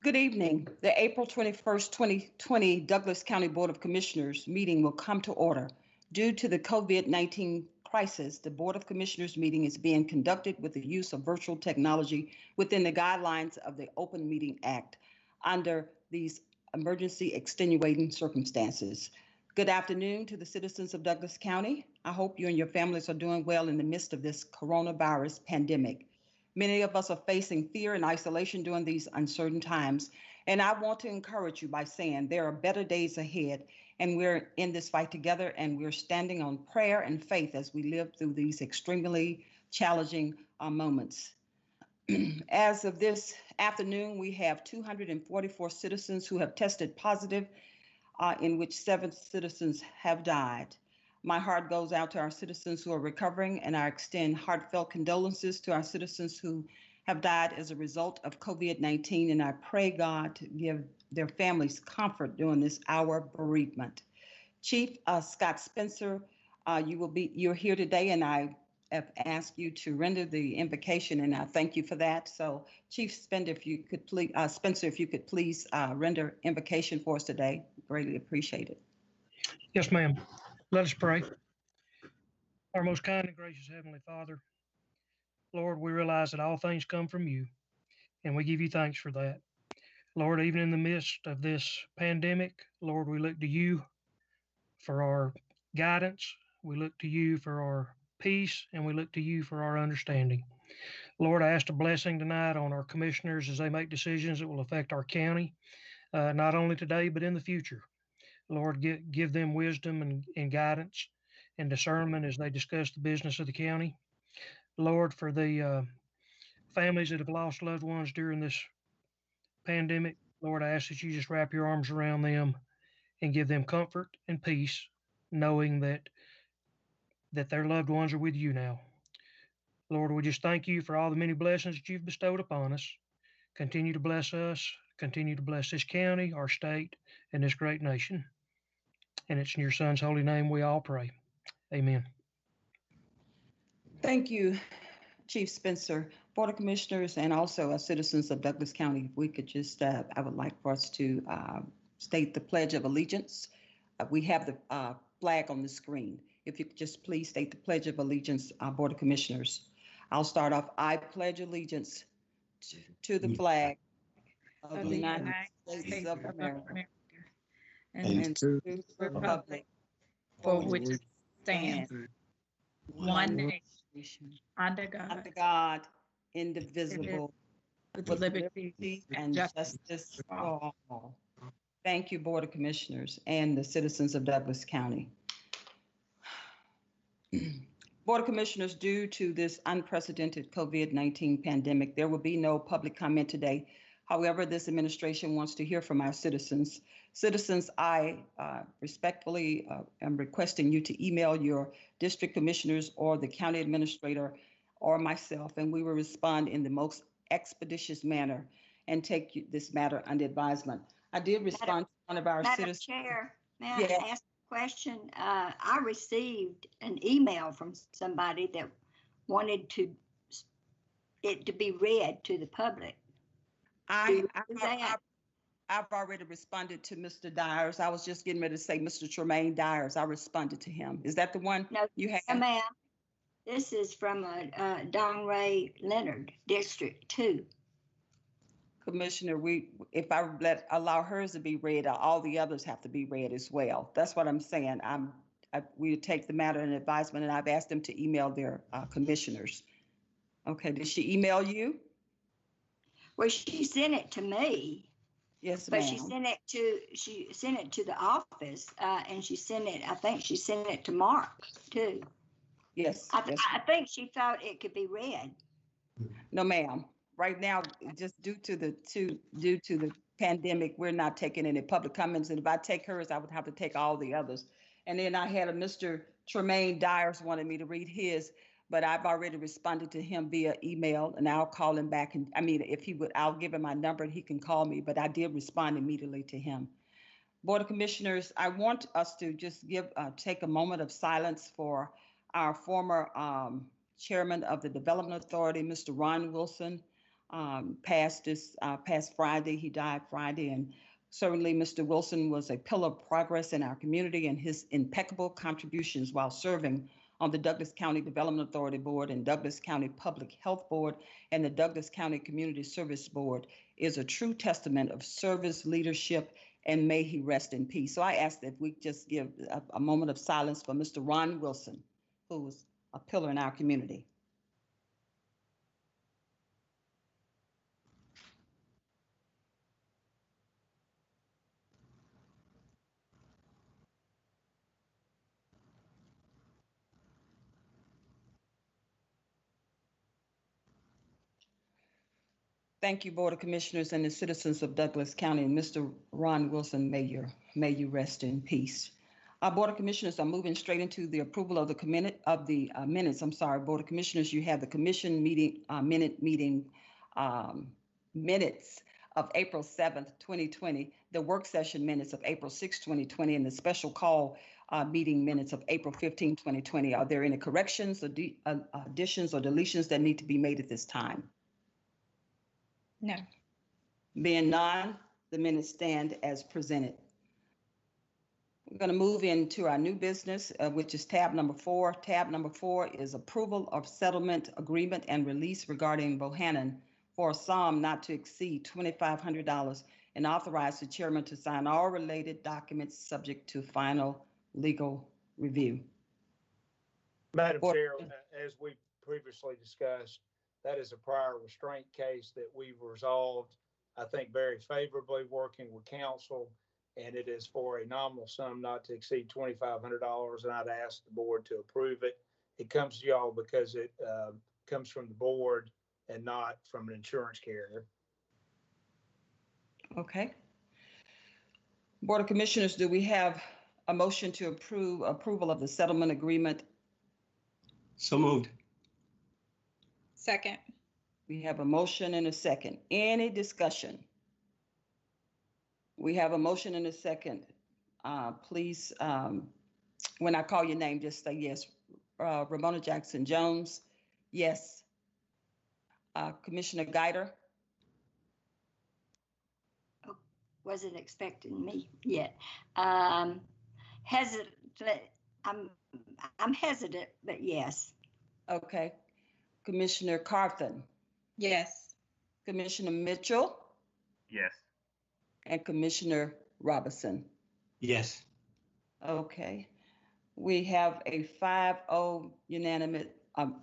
Good evening. The April 21st, 2020 Douglas County Board of Commissioners meeting will come to order. Due to the COVID-19 crisis, the Board of Commissioners meeting is being conducted with the use of virtual technology within the guidelines of the Open Meeting Act under these emergency extenuating circumstances. Good afternoon to the citizens of Douglas County. I hope you and your families are doing well in the midst of this coronavirus pandemic. Many of us are facing fear and isolation during these uncertain times. And I want to encourage you by saying there are better days ahead, and we're in this fight together, and we're standing on prayer and faith as we live through these extremely challenging moments. As of this afternoon, we have 244 citizens who have tested positive, in which 7 citizens have died. My heart goes out to our citizens who are recovering, and I extend heartfelt condolences to our citizens who have died as a result of COVID-19, and I pray God to give their families comfort during this hour of bereavement. Chief Scott Spencer, you're here today, and I have asked you to render the invocation, and I thank you for that. So, Chief Spencer, if you could please render invocation for us today, greatly appreciate it. Yes, ma'am. Let us pray. Our most kind and gracious Heavenly Father, Lord, we realize that all things come from you, and we give you thanks for that. Lord, even in the midst of this pandemic, Lord, we look to you for our guidance. We look to you for our peace, and we look to you for our understanding. Lord, I ask a blessing tonight on our commissioners as they make decisions that will affect our county, not only today, but in the future. Lord, give them wisdom and guidance and discernment as they discuss the business of the county. Lord, for the families that have lost loved ones during this pandemic, Lord, I ask that you just wrap your arms around them and give them comfort and peace, knowing that their loved ones are with you now. Lord, we just thank you for all the many blessings that you've bestowed upon us. Continue to bless us. Continue to bless this county, our state, and this great nation. And it's in your Son's holy name we all pray. Amen. Thank you, Chief Spencer. Board of Commissioners and also citizens of Douglas County, if we could just, I would like for us to state the Pledge of Allegiance. We have the flag on the screen. If you could just please state the Pledge of Allegiance, Board of Commissioners. I'll start off. I pledge allegiance to the flag of the United States of America and to the republic for which it stands one nation under God, indivisible, with liberty and justice for all. Thank you, Board of Commissioners and the citizens of Douglas County. Board of Commissioners, due to this unprecedented COVID-19 pandemic, there will be no public comment today. However, this administration wants to hear from our citizens. Citizens, I respectfully am requesting you to email your district commissioners or the county administrator or myself, and we will respond in the most expeditious manner and take this matter under advisement. I did respond to one of our citizens. Madam Chair, may I ask a question? I received an email from somebody that wanted it to be read to the public. I've already responded to Mr. Dyers. I was just getting ready to say Mr. Tremaine Dyers. I responded to him. Is that the one you have? No, ma'am. This is from Don Ray Leonard, District 2. Commissioner, if I allow hers to be read, all the others have to be read as well. That's what I'm saying. We take the matter in advisement, and I've asked them to email their commissioners. Okay, did she email you? Well, she sent it to me. Yes, but ma'am. she sent it to the office, and I think she sent it to Mark too. Yes. I think she thought it could be read. No, ma'am. Right now, just due to the pandemic, we're not taking any public comments. And if I take hers, I would have to take all the others. And then I had a Mr. Tremaine Dyers wanted me to read his, but I've already responded to him via email, and I'll call him back. And I mean, if he would, I'll give him my number and he can call me, but I did respond immediately to him. Board of Commissioners, I want us to just take a moment of silence for our former chairman of the Development Authority, Mr. Ron Wilson. past Friday. He died Friday, and certainly Mr. Wilson was a pillar of progress in our community, and his impeccable contributions while serving on the Douglas County Development Authority Board and Douglas County Public Health Board and the Douglas County Community Service Board is a true testament of service, leadership, and may he rest in peace. So I ask that we just give a moment of silence for Mr. Ron Wilson, who was a pillar in our community. Thank you, Board of Commissioners and the citizens of Douglas County. And Mr. Ron Wilson, may you rest in peace. Our Board of Commissioners are moving straight into the approval of the minutes. I'm sorry, Board of Commissioners, you have the commission meeting minutes of April 7th, 2020, the work session minutes of April 6th, 2020, and the special call meeting minutes of April 15, 2020. Are there any corrections or additions or deletions that need to be made at this time? No. Being none, the minutes stand as presented. We're going to move into our new business, which is tab number 4. Tab number 4 is approval of settlement agreement and release regarding Bohannon for a sum not to exceed $2,500 and authorize the chairman to sign all related documents subject to final legal review. Madam Chair, as we previously discussed, that is a prior restraint case that we've resolved, I think, very favorably working with counsel, and it is for a nominal sum not to exceed $2,500, and I'd ask the board to approve it. It comes to y'all because it comes from the board and not from an insurance carrier. Okay. Board of Commissioners, do we have a motion to approval of the settlement agreement? So moved. Second. We have a motion and a second. Any discussion? We have a motion and a second. Please, when I call your name, just say yes. Ramona Jackson Jones, yes. Commissioner Guider? Oh, wasn't expecting me yet. Hesitant. I'm hesitant, but yes. Okay. Commissioner Carthen? Yes. Commissioner Mitchell? Yes. And Commissioner Robinson? Yes. Okay. We have a 5-0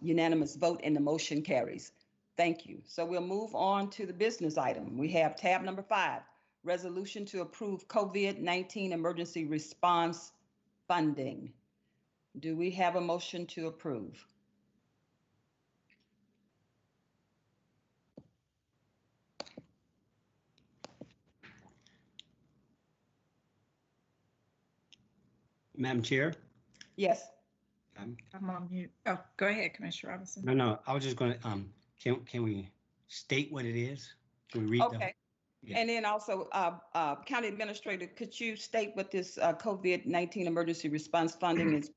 unanimous vote and the motion carries. Thank you. So we'll move on to the business item. We have tab number 5, resolution to approve COVID-19 emergency response funding. Do we have a motion to approve? Madam Chair? Yes. I'm on mute. Oh, go ahead, Commissioner Robinson. No, I was just going to, can we state what it is? Can we read Okay. Yeah. And then also, County Administrator, could you state what this COVID-19 emergency response funding is?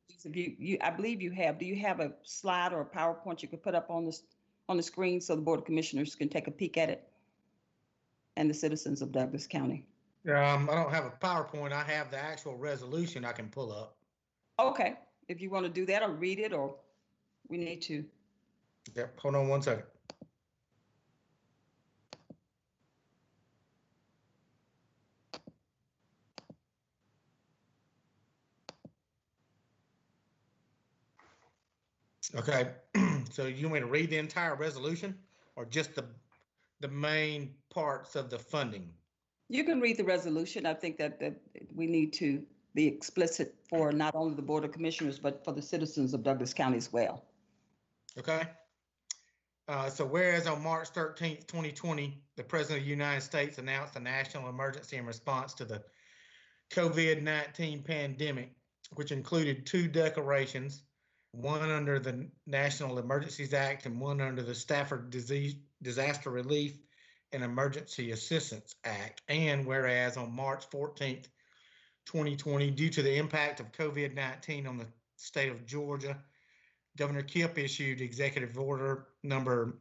I believe you have. Do you have a slide or a PowerPoint you could put up on the screen so the Board of Commissioners can take a peek at it and the citizens of Douglas County? I don't have a PowerPoint. I have the actual resolution I can pull up. Okay, if you want to do that or read it, or we need to. Yep, hold on one second. Okay, so you want me to read the entire resolution or just the main parts of the funding? You can read the resolution. I think that we need to be explicit for not only the Board of Commissioners, but for the citizens of Douglas County as well. Okay. So whereas on March 13th, 2020, the President of the United States announced a national emergency in response to the COVID-19 pandemic, which included 2 declarations, one under the National Emergencies Act and one under the Stafford Disaster Relief and Emergency Assistance Act. And whereas on March 14th, 2020, due to the impact of COVID-19 on the state of Georgia, Governor Kemp issued Executive Order number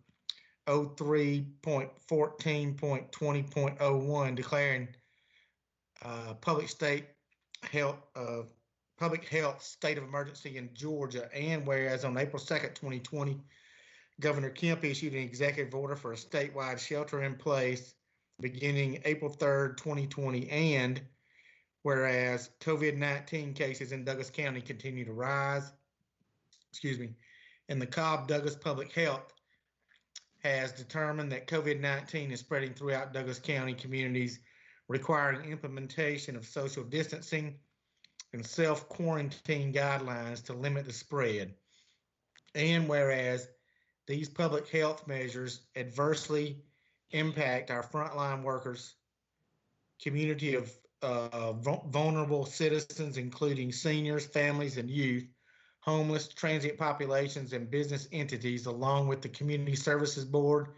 03.14.20.01 declaring public health state of emergency in Georgia. And whereas on April 2nd, 2020, Governor Kemp issued an executive order for a statewide shelter in place beginning April 3rd, 2020. And whereas COVID-19 cases in Douglas County continue to rise, and the Cobb Douglas Public Health has determined that COVID-19 is spreading throughout Douglas County communities, requiring implementation of social distancing and self-quarantine guidelines to limit the spread. And whereas these public health measures adversely impact our frontline workers, community of vulnerable citizens, including seniors, families, and youth, homeless, transient populations, and business entities, along with the Community Services Board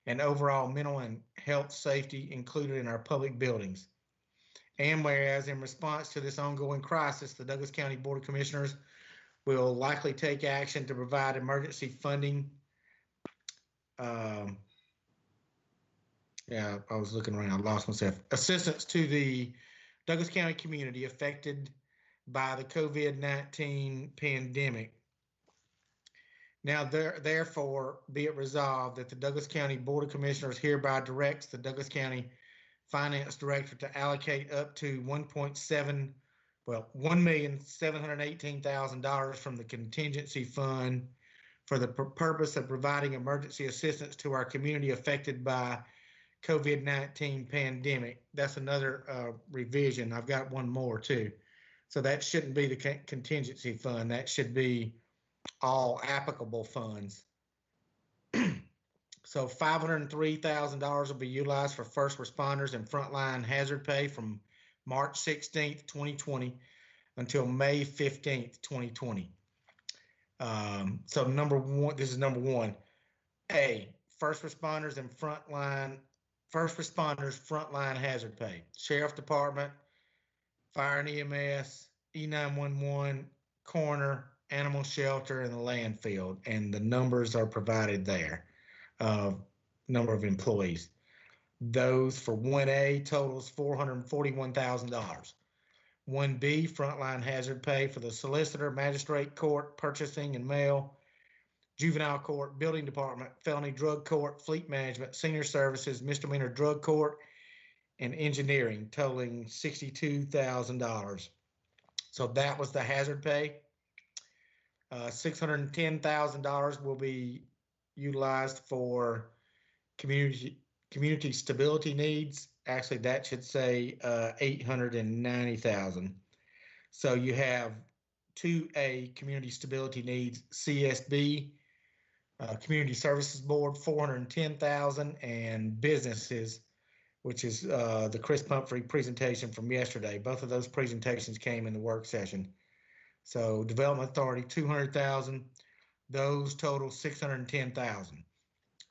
and overall mental and health safety included in our public buildings. And whereas in response to this ongoing crisis, the Douglas County Board of Commissioners will likely take action to provide emergency funding. Yeah, I was looking around, I lost myself. Assistance to the Douglas County community affected by the COVID-19 pandemic. Now, therefore, be it resolved that the Douglas County Board of Commissioners hereby directs the Douglas County Finance Director to allocate up to $1,718,000 from the contingency fund for the purpose of providing emergency assistance to our community affected by COVID-19 pandemic. That's another revision. I've got one more too. So that shouldn't be the contingency fund. That should be all applicable funds. So $503,000 will be utilized for first responders and frontline hazard pay from March 16th, 2020 until May 15th, 2020. So this is number one. A, first responders frontline hazard pay. Sheriff Department, Fire and EMS, E911, coroner, animal shelter, and the landfill. And the numbers are provided there, number of employees. Those for 1A totals $441,000. 1B, frontline hazard pay for the solicitor, magistrate court, purchasing and mail, juvenile court, building department, felony drug court, fleet management, senior services, misdemeanor drug court, and engineering, totaling $62,000. So that was the hazard pay. $610,000 will be utilized for community stability needs. Actually, that should say $890,000. So you have 2A community stability needs, CSB, Community Services Board, $410,000, and businesses, which is the Chris Pumphrey presentation from yesterday. Both of those presentations came in the work session. So Development Authority, $200,000. Those total $610,000.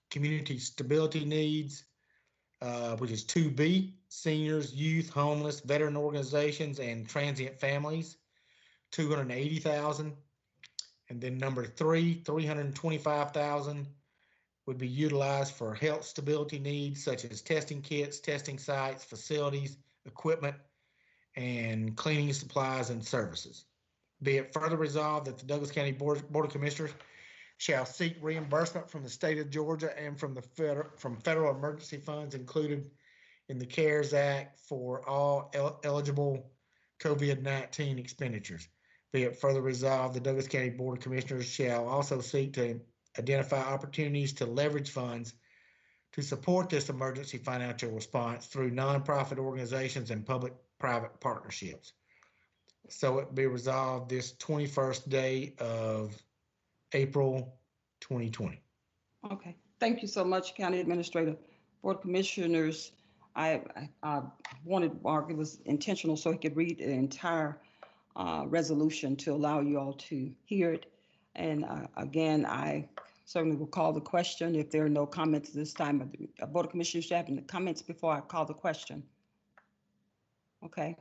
Community stability needs, which is 2B, seniors, youth, homeless, veteran organizations, and transient families, $280,000. And then number 3, $325,000 would be utilized for health stability needs such as testing kits, testing sites, facilities, equipment, and cleaning supplies and services. Be it further resolved that the Douglas County Board of Commissioners shall seek reimbursement from the state of Georgia and from federal emergency funds included in the CARES Act for all eligible COVID-19 expenditures. Be it further resolved, the Douglas County Board of Commissioners shall also seek to identify opportunities to leverage funds to support this emergency financial response through nonprofit organizations and public-private partnerships. So it be resolved this 21st day of April 2020. Okay, thank you so much, County Administrator. Board of Commissioners, I wanted Mark, it was intentional so he could read the entire resolution to allow you all to hear it. And again, I certainly will call the question if there are no comments this time. Board of Commissioners, do you have any comments before I call the question? Okay,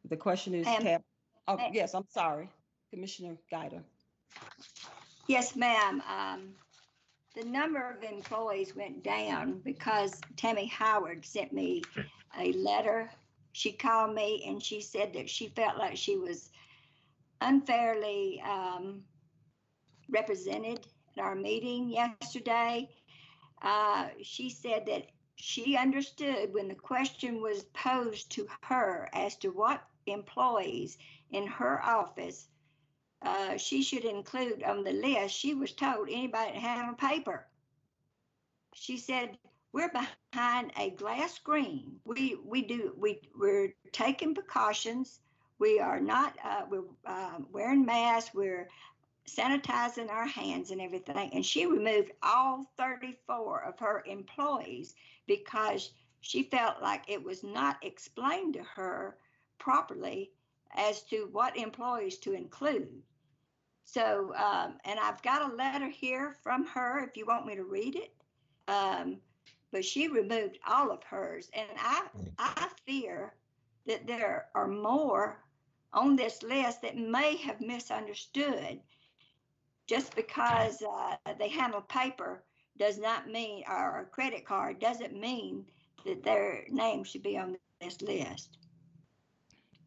the question is, oh, yes, I'm sorry, Commissioner Guider. Yes, ma'am. the number of employees went down because Tammy Howard sent me a letter. She called me and she said that she felt like she was unfairly represented at our meeting yesterday. She said that she understood when the question was posed to her as to what employees in her office she should include on the list. She was told anybody that had a paper. She said, we're behind a glass screen. We're taking precautions. We are not, we're wearing masks. We're sanitizing our hands and everything. And she removed all 34 of her employees because she felt like it was not explained to her properly as to what employees to include. So, and I've got a letter here from her if you want me to read it. But she removed all of hers. And I fear that there are more on this list that may have misunderstood. Just because they handle paper does not mean, or a credit card doesn't mean that their name should be on this list.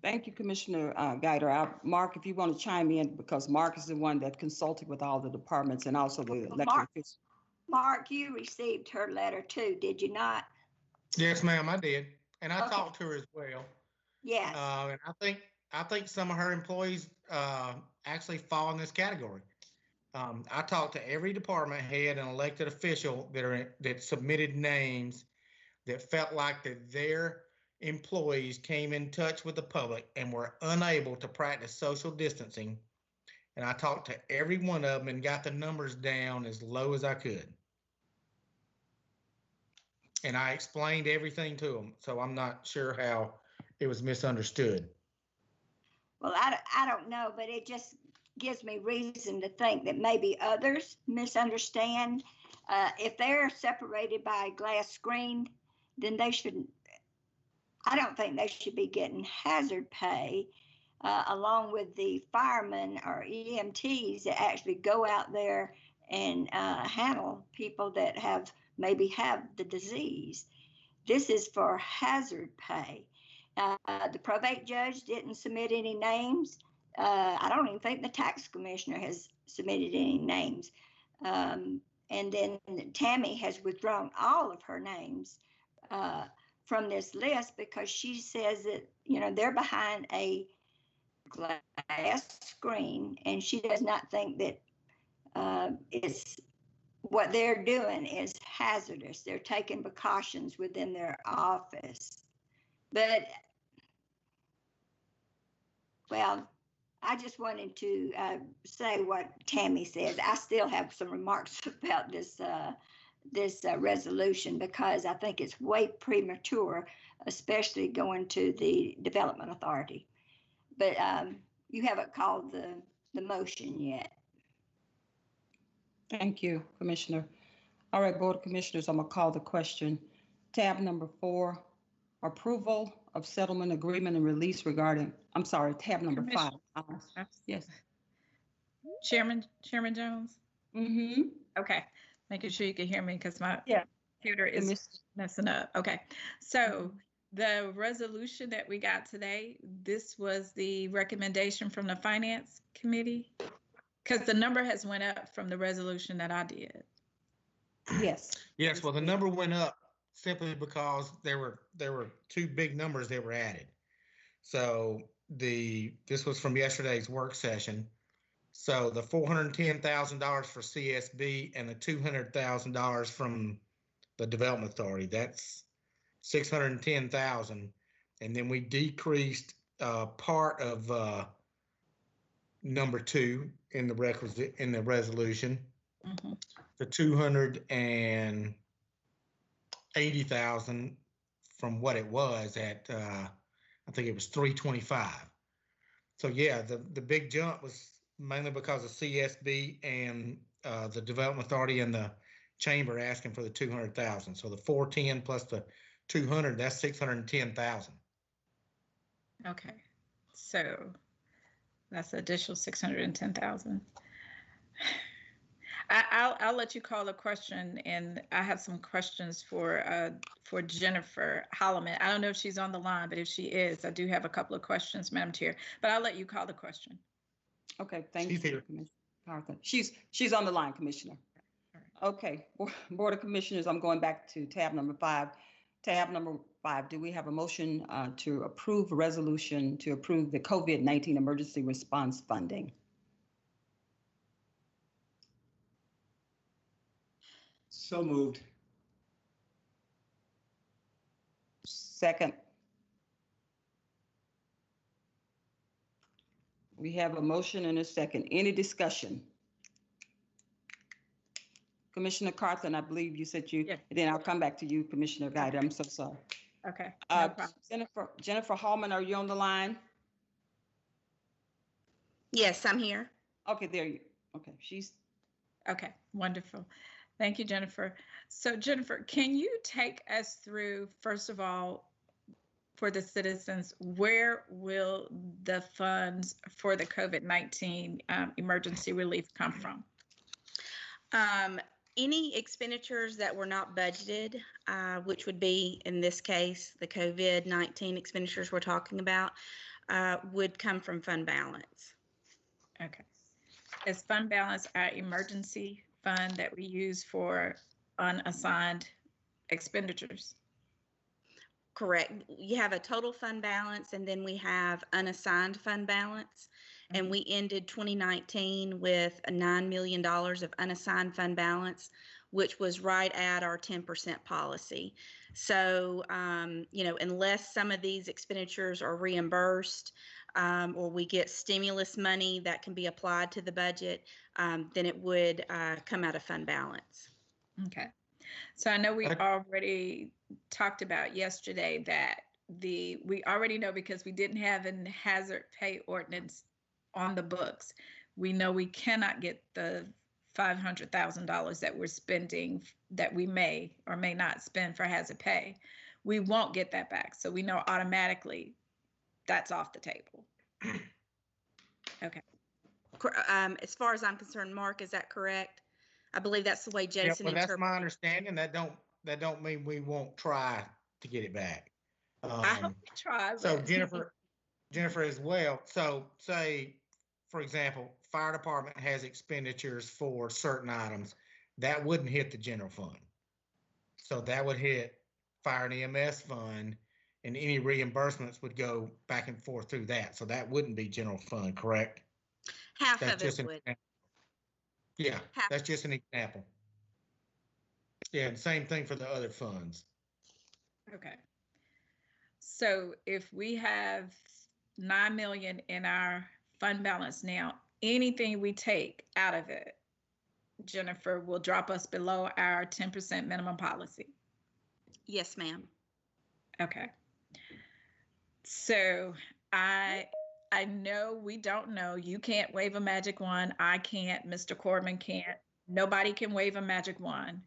Thank you, Commissioner Guider. Mark, if you want to chime in, because Mark is the one that consulted with all the departments and also the elected officials. Mark, you received her letter too, did you not? Yes, ma'am, I did. And I talked to her as well. Yes. And I think some of her employees actually fall in this category. I talked to every department head and elected official that submitted names that felt like that their employees came in touch with the public and were unable to practice social distancing. And I talked to every one of them and got the numbers down as low as I could. And I explained everything to them. So I'm not sure how it was misunderstood. Well, I don't know, but it just gives me reason to think that maybe others misunderstand. If they're separated by a glass screen, then they shouldn't, I don't think they should be getting hazard pay along with the firemen or EMTs that actually go out there and handle people that maybe have the disease. This is for hazard pay. The probate judge didn't submit any names. I don't even think the tax commissioner has submitted any names. And then Tammy has withdrawn all of her names from this list because she says that, they're behind a glass screen and she does not think that it's what they're doing is hazardous. They're taking precautions within their office. But, well, I just wanted to say what Tammy said. I still have some remarks about this resolution because I think it's way premature, especially going to the Development Authority. But you haven't called the motion yet. Thank you, Commissioner. All right, Board of Commissioners, I'm gonna call the question. Tab number 4, approval of settlement agreement and release regarding, I'm sorry, tab number 5. Yes. Chairman Jones? Mm-hmm. Okay, making sure you can hear me because my Yeah. computer is messing up. Okay, so the resolution that we got today, this was the recommendation from the Finance Committee? Because the number has went up from the resolution that I did. Yes. Yes, well, the number went up simply because there were 2 big numbers that were added. So this was from yesterday's work session. So the $410,000 for CSB and the $200,000 from the Development Authority, that's $610,000. And then we decreased part of number 2 in the resolution, the $280,000 from what it was at I think it was 325. So yeah, the big jump was mainly because of CSB and the Development Authority and the Chamber asking for the 200,000. So the 410 plus the 200, that's 610,000. Okay, so that's an additional 610,000. I'll let you call a question, and I have some questions for Jennifer Holloman. I don't know if she's on the line, but if she is, I do have a couple of questions, Madam Chair. But I'll let you call the question. Okay, thank She's you, here. Commissioner Carthen. She's on the line, Commissioner. Okay, Board of Commissioners, I'm going back to tab number 5. Tab number 5, do we have a motion to approve a resolution to approve the COVID-19 emergency response funding? So moved. Second. We have a motion and a second. Any discussion? Commissioner Carthen, I believe you said you, Yes. then I'll come back to you, Commissioner Guida. I'm so sorry. Okay, no problem. Jennifer Hallman, are you on the line? Yes, I'm here. Okay, there you, okay, Okay, wonderful. Thank you, Jennifer. So Jennifer, can you take us through, first of all, for the citizens, where will the funds for the COVID-19 emergency relief come from? Any expenditures that were not budgeted, which would be, in this case, the COVID-19 expenditures we're talking about, would come from fund balance. Okay. Is fund balance our emergency fund that we use for unassigned expenditures? Correct. You have a total fund balance, and then we have unassigned fund balance. And we ended 2019 with a $9 million of unassigned fund balance, which was right at our 10% policy. So, unless some of these expenditures are reimbursed or we get stimulus money that can be applied to the budget, then it would come out of fund balance. Okay. So I know we already talked about yesterday that we already know, because we didn't have a hazard pay ordinance on the books. We know we cannot get the $500,000 that we're spending, that we may or may not spend for hazard pay. We won't get that back. So we know automatically that's off the table. Okay. As far as I'm concerned, Mark, is that correct? I believe that's the way Jason Well, that's interpreted. my understanding. That don't mean we won't try to get it back. I hope we try. So but- Jennifer as well. So say, for example, fire department has expenditures for certain items that wouldn't hit the general fund. So that would hit fire and EMS fund, and any reimbursements would go back and forth through that. So that wouldn't be general fund, correct? Half That's of just it an would. example. Yeah, Half. that's just an example. Yeah, and same thing for the other funds. Okay. So if we have 9 million in our fund balance now, anything we take out of it, Jennifer, will drop us below our 10% minimum policy. Yes, ma'am. Okay. So I know we don't know. You can't wave a magic wand. I can't. Mr. Corbin can't. Nobody can wave a magic wand.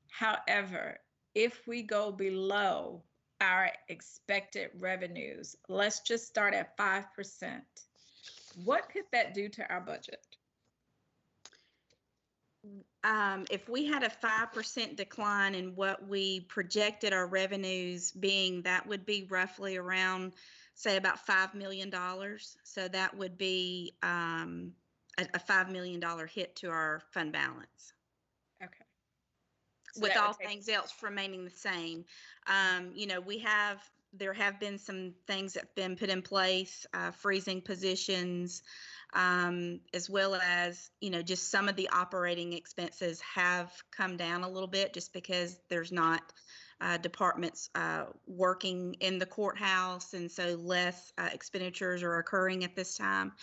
However, if we go below our expected revenues, let's just start at 5%. What could that do to our budget? If we had a 5% decline in what we projected our revenues being, that would be roughly around, say, about $5 million. So that would be a $5 million hit to our fund balance. Okay. So With that would all take- things else remaining the same. There have been some things that have been put in place, freezing positions, as well as, just some of the operating expenses have come down a little bit just because there's not departments working in the courthouse, and so less expenditures are occurring at this time.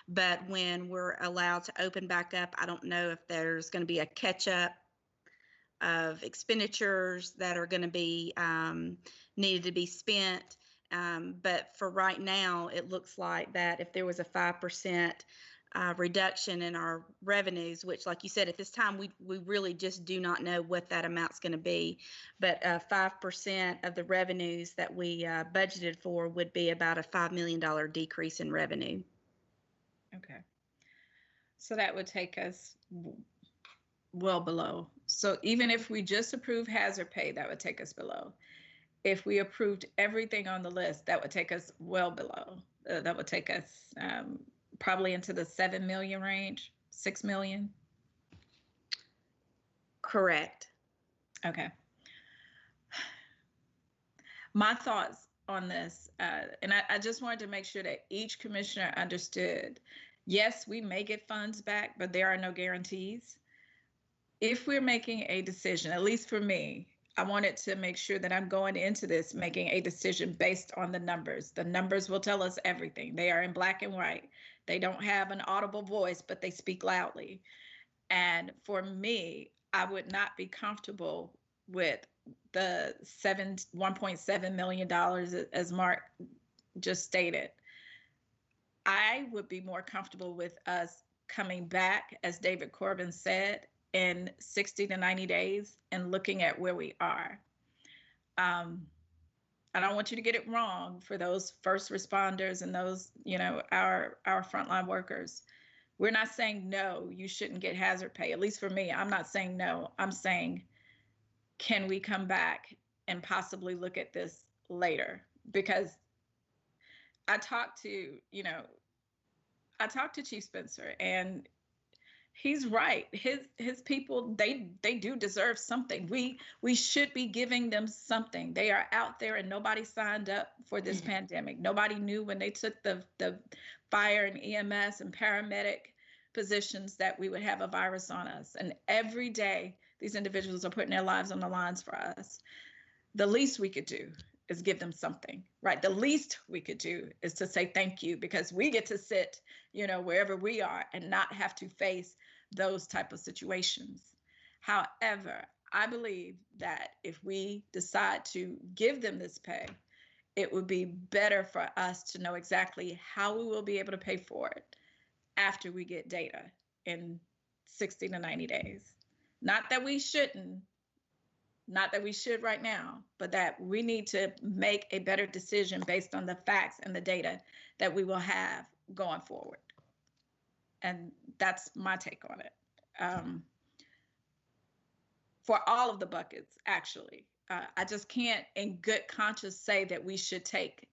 But when we're allowed to open back up, I don't know if there's going to be a catch-up of expenditures that are going to be needed to be spent. But for right now, it looks like that if there was a 5% reduction in our revenues, which, like you said, at this time, we really just do not know what that amount's going to be. But 5% of the revenues that we budgeted for would be about a $5 million decrease in revenue. Okay. So that would take us well below. So even if we just approved hazard pay, that would take us below. If we approved everything on the list, that would take us well below. That would take us probably into the 7 million range, 6 million. Correct. Okay. My thoughts on this, and I just wanted to make sure that each commissioner understood, yes, we may get funds back, but there are no guarantees. If we're making a decision, at least for me, I wanted to make sure that I'm going into this making a decision based on the numbers. The numbers will tell us everything. They are in black and white. They don't have an audible voice, but they speak loudly. And for me, I would not be comfortable with the $1.7 million, as Mark just stated. I would be more comfortable with us coming back, as David Corbin said, in 60 to 90 days and looking at where we are. I don't want you to get it wrong for those first responders and those, our frontline workers. We're not saying, no, you shouldn't get hazard pay. At least for me, I'm not saying no. I'm saying, can we come back and possibly look at this later? Because I talked to Chief Spencer, and he's right. His people, they do deserve something. We should be giving them something. They are out there, and nobody signed up for this pandemic. Nobody knew when they took the fire and EMS and paramedic positions that we would have a virus on us. And every day, these individuals are putting their lives on the lines for us. The least we could do is give them something, right? The least we could do is to say thank you, because we get to sit, wherever we are and not have to face those type of situations. However, I believe that if we decide to give them this pay, it would be better for us to know exactly how we will be able to pay for it after we get data in 60 to 90 days. Not that we shouldn't, not that we should right now, but that we need to make a better decision based on the facts and the data that we will have going forward. And that's my take on it. For all of the buckets, actually. I just can't in good conscience say that we should take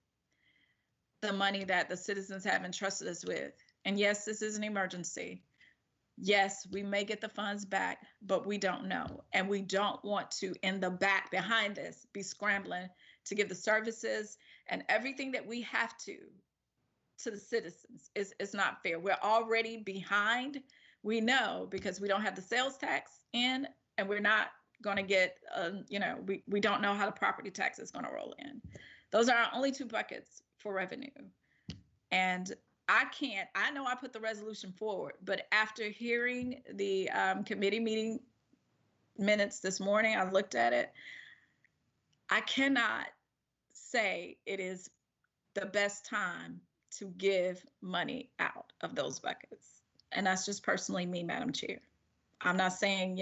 the money that the citizens have entrusted us with. And yes, this is an emergency. Yes, we may get the funds back, but we don't know. And we don't want to, in the back behind this, be scrambling to give the services and everything that we have to the citizens. It's not fair. We're already behind. We know, because we don't have the sales tax in, and we're not going to get, we don't know how the property tax is going to roll in. Those are our only two buckets for revenue. And I know I put the resolution forward, but after hearing the committee meeting minutes this morning, I looked at it. I cannot say it is the best time to give money out of those buckets. And that's just personally me, Madam Chair. I'm not saying,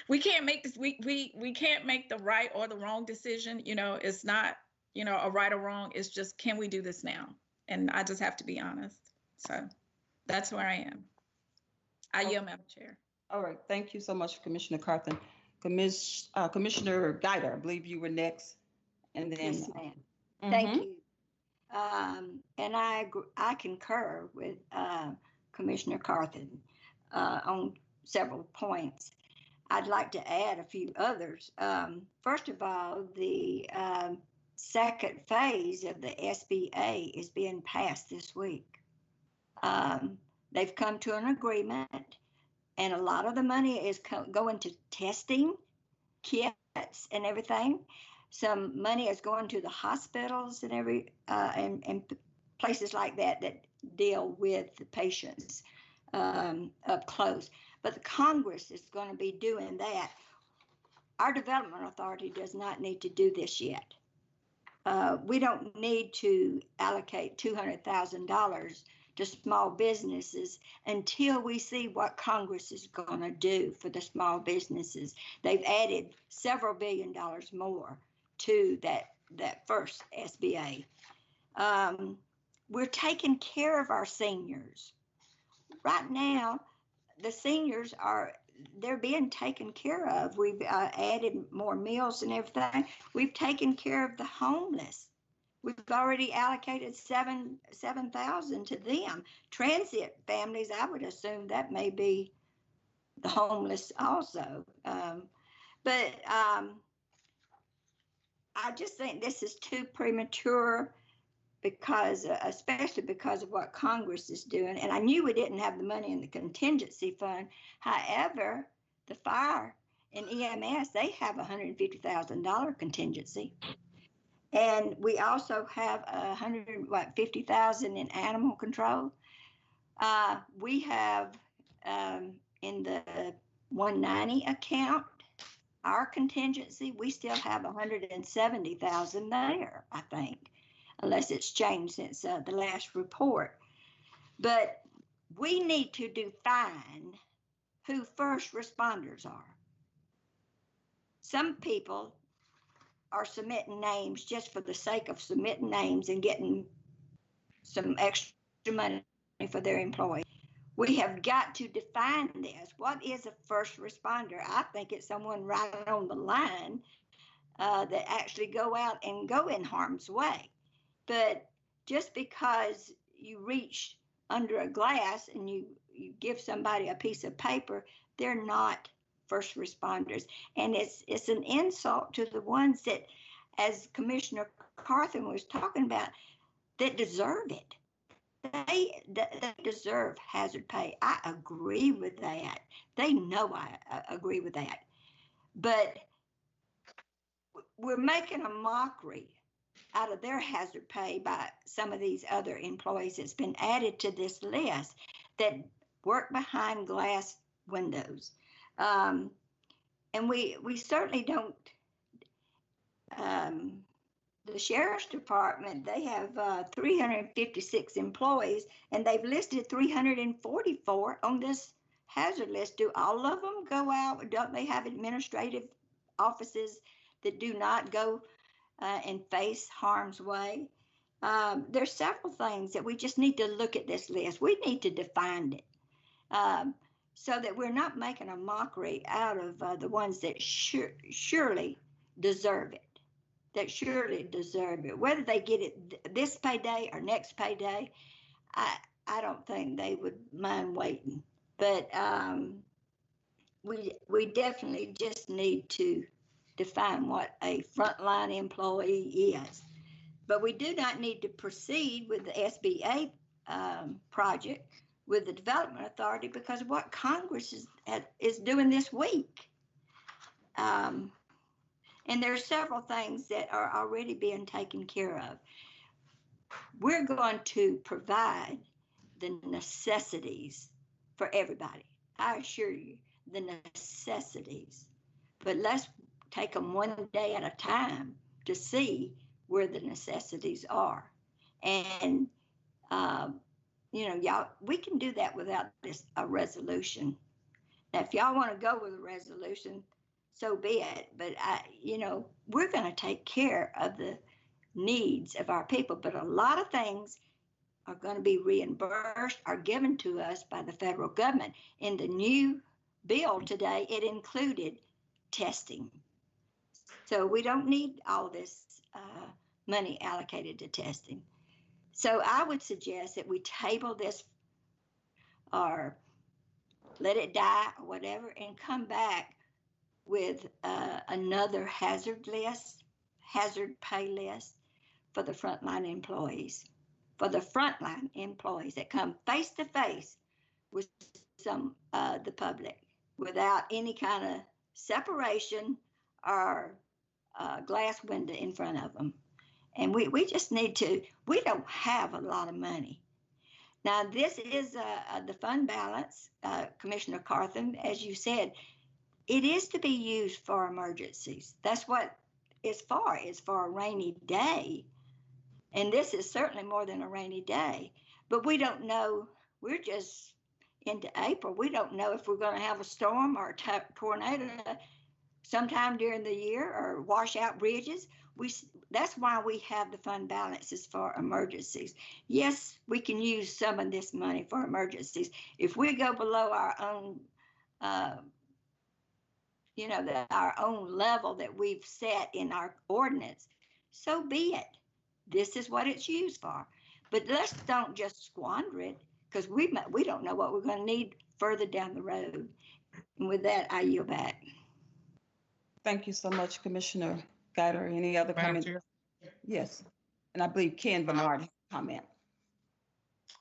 we can't make this, we can't make the right or the wrong decision. It's not, a right or wrong. It's just, can we do this now? And I just have to be honest. So that's where I am. I yield, Madam Chair. All right. Thank you so much, Commissioner Carthen. Commissioner Guider, I believe you were next. And then. Yes, ma'am. Thank you. And I concur with Commissioner Carthen on several points. I'd like to add a few others. First of all, the second phase of the SBA is being passed this week. They've come to an agreement, and a lot of the money is going to testing kits and everything. Some money is going to the hospitals and and places like that deal with the patients up close. But the Congress is going to be doing that. Our development authority does not need to do this yet. We don't need to allocate $200,000 to small businesses until we see what Congress is going to do for the small businesses. They've added several $1 billion more to that first SBA. We're taking care of our seniors. Right now, the seniors they're being taken care of. We've added more meals and everything. We've taken care of the homeless. We've already allocated 7,000 to them. Transit families, I would assume that may be the homeless also. But I just think this is too premature because, especially because of what Congress is doing. And I knew we didn't have the money in the contingency fund. However, the fire and EMS, they have $150,000 contingency. And we also have $150,000 in animal control. We have in the 190 account, our contingency, we still have 170,000 there, I think, unless it's changed since the last report. But we need to define who first responders are. Some people are submitting names just for the sake of submitting names and getting some extra money for their employees. We have got to define this. What is a first responder? I think it's someone right on the line that actually go out and go in harm's way. But just because you reach under a glass and you give somebody a piece of paper, they're not first responders. And it's an insult to the ones that, as Commissioner Carthen was talking about, that deserve it. They deserve hazard pay. I agree with that. They know I agree with that. But we're making a mockery out of their hazard pay by some of these other employees that's been added to this list that work behind glass windows. And we certainly don't, the Sheriff's Department, they have 356 employees, and they've listed 344 on this hazard list. Do all of them go out? Don't they have administrative offices that do not go and face harm's way? There's several things that we just need to look at this list. We need to define it so that we're not making a mockery out of the ones that surely deserve it. That surely deserve it. Whether they get it this payday or next payday, I don't think they would mind waiting. But we definitely just need to define what a frontline employee is. But we do not need to proceed with the SBA project with the Development Authority because of what Congress is doing this week. And there are several things that are already being taken care of. We're going to provide the necessities for everybody. I assure you, the necessities. But let's take them one day at a time to see where the necessities are. And, you know, y'all, we can do that without a resolution. Now, if y'all want to go with a resolution, so be it. But, you know, we're going to take care of the needs of our people. But a lot of things are going to be reimbursed or given to us by the federal government. In the new bill today, it included testing. So we don't need all this money allocated to testing. So I would suggest that we table this or let it die or whatever and come back with another hazard pay list for the frontline employees, that come face to face with the public without any kind of separation or glass window in front of them. And we just need to, we don't have a lot of money. Now, this is the fund balance, Commissioner Carthen, as you said, it is to be used for emergencies. That's what it's for a rainy day. And this is certainly more than a rainy day. But we don't know, we're just into April. We don't know if we're going to have a storm or a tornado sometime during the year or wash out bridges. That's why we have the fund balances for emergencies. Yes, we can use some of this money for emergencies. If we go below our own our own level that we've set in our ordinance, so be it. This is what it's used for. But let's don't just squander it, because we don't know what we're going to need further down the road. And with that, I yield back. Thank you so much, Commissioner Guider. Any other Madam comments? Chair? Yes. And I believe Ken Bernard has a comment.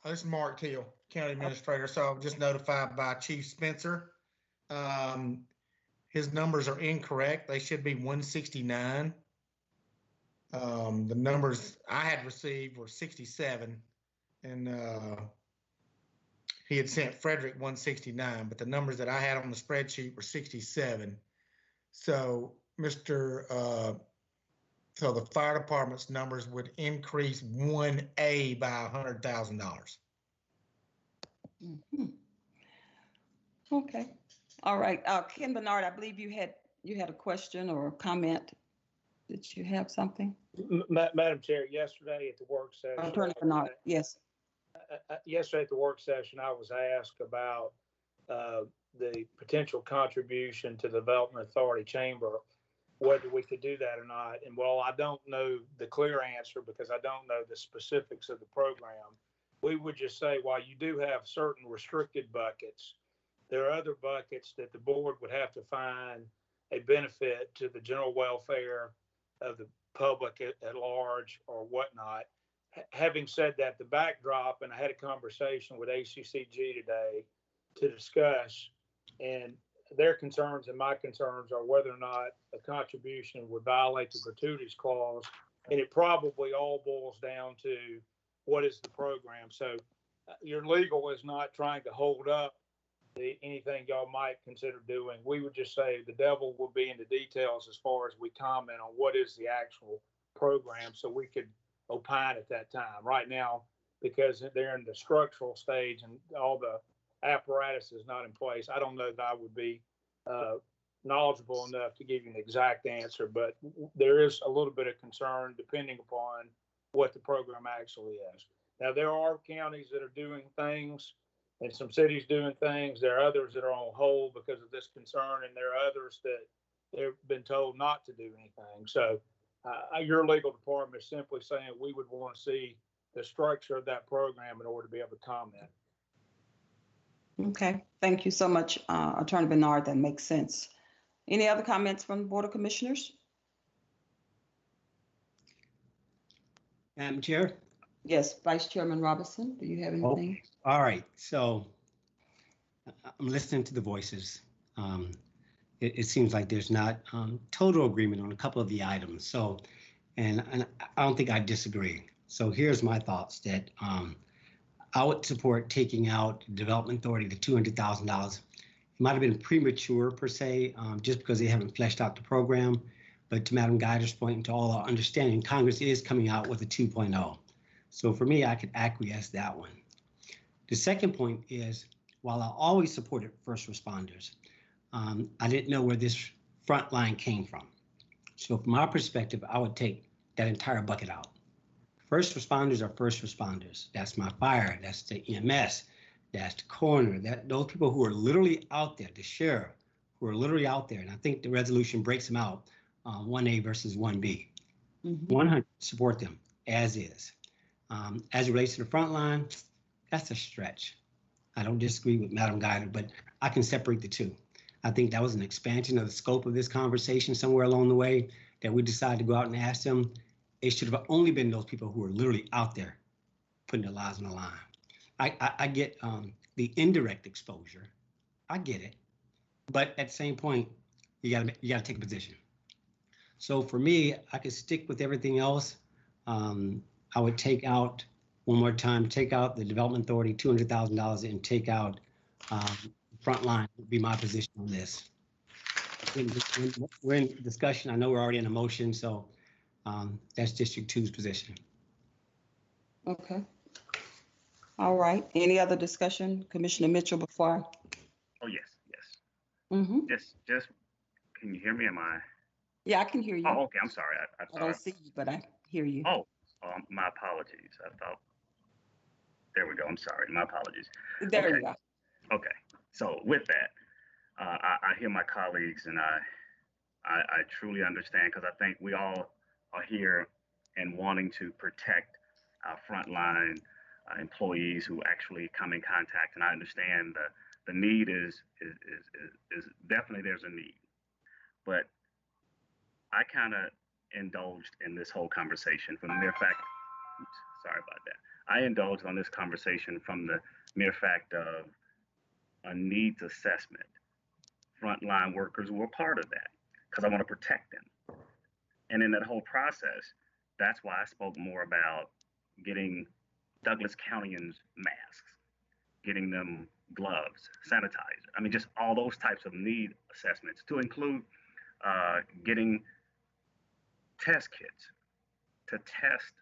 This is Mark Teal, County Administrator. So I was just notified by Chief Spencer. His numbers are incorrect. They should be 169. The numbers I had received were 67, and he had sent Frederick 169, but the numbers that I had on the spreadsheet were 67. So so the fire department's numbers would increase 1A by $100,000. Mhm. Okay. All right. Ken Bernard, I believe you had a question or a comment. Did you have something? Madam Chair, yesterday at the work session. Attorney Bernard, yes. Yesterday at the work session, I was asked about the potential contribution to the Development Authority Chamber, whether we could do that or not. And while I don't know the clear answer because I don't know the specifics of the program, we would just say while you do have certain restricted buckets, there are other buckets that the board would have to find a benefit to the general welfare of the public at large or whatnot. Having said that, the backdrop, and I had a conversation with ACCG today to discuss, and their concerns and my concerns are whether or not a contribution would violate the gratuities clause. And it probably all boils down to what is the program. So your legal is not trying to hold up anything y'all might consider doing. We would just say the devil will be in the details as far as we comment on what is the actual program, so we could opine at that time. Right now, because they're in the structural stage and all the apparatus is not in place, I don't know that I would be knowledgeable enough to give you an exact answer, but there is a little bit of concern depending upon what the program actually is. Now, there are counties that are doing things and some cities doing things. There are others that are on hold because of this concern, and there are others that they've been told not to do anything. So your legal department is simply saying we would want to see the structure of that program in order to be able to comment. Okay. Thank you so much, Attorney Bernard. That makes sense. Any other comments from the Board of Commissioners? Madam Chair? Yes, Vice Chairman Robinson, do you have anything? Oh, all right. So I'm listening to the voices. It seems like there's not total agreement on a couple of the items. So, and I don't think I disagree. So here's my thoughts that I would support taking out Development Authority to $200,000. It might have been premature per se, just because they haven't fleshed out the program. But to Madam Guider's point and to all our understanding, Congress is coming out with a 2.0. So for me, I could acquiesce that one. The second point is, while I always supported first responders, I didn't know where this front line came from. So from my perspective, I would take that entire bucket out. First responders are first responders. That's my fire, that's the EMS, that's the coroner, those people who are literally out there, the sheriff, who are literally out there. And I think the resolution breaks them out, 1A versus 1B. 100 support them as is. As it relates to the front line, that's a stretch. I don't disagree with Madam Guider, but I can separate the two. I think that was an expansion of the scope of this conversation somewhere along the way that we decided to go out and ask them. It should have only been those people who are literally out there putting their lives on the line. I get the indirect exposure. I get it. But at the same point, you gotta take a position. So for me, I could stick with everything else. I would take out, one more time, take out the Development Authority, $200,000, and take out Frontline would be my position on this. We're in discussion. I know we're already in a motion, so that's District 2's position. Okay. All right. Any other discussion? Commissioner Mitchell before? Oh, yes. Mm-hmm. Just, can you hear me? Am I? Yeah, I can hear you. Oh, okay. I'm sorry. I don't see you, but I hear you. Oh, my apologies. I thought, there we go. I'm sorry. My apologies. There you go. Okay. So with that, I hear my colleagues, and I truly understand, because I think we all are here and wanting to protect our frontline employees who actually come in contact. And I understand the need is definitely, there's a need, but I kind of indulged in this whole conversation from the mere fact, oops, sorry about that. I indulged on this conversation from the mere fact of a needs assessment. Frontline workers were part of that because I want to protect them. And in that whole process, that's why I spoke more about getting Douglas Countyans masks, getting them gloves, sanitizer. I mean, just all those types of need assessments, to include getting test kits to test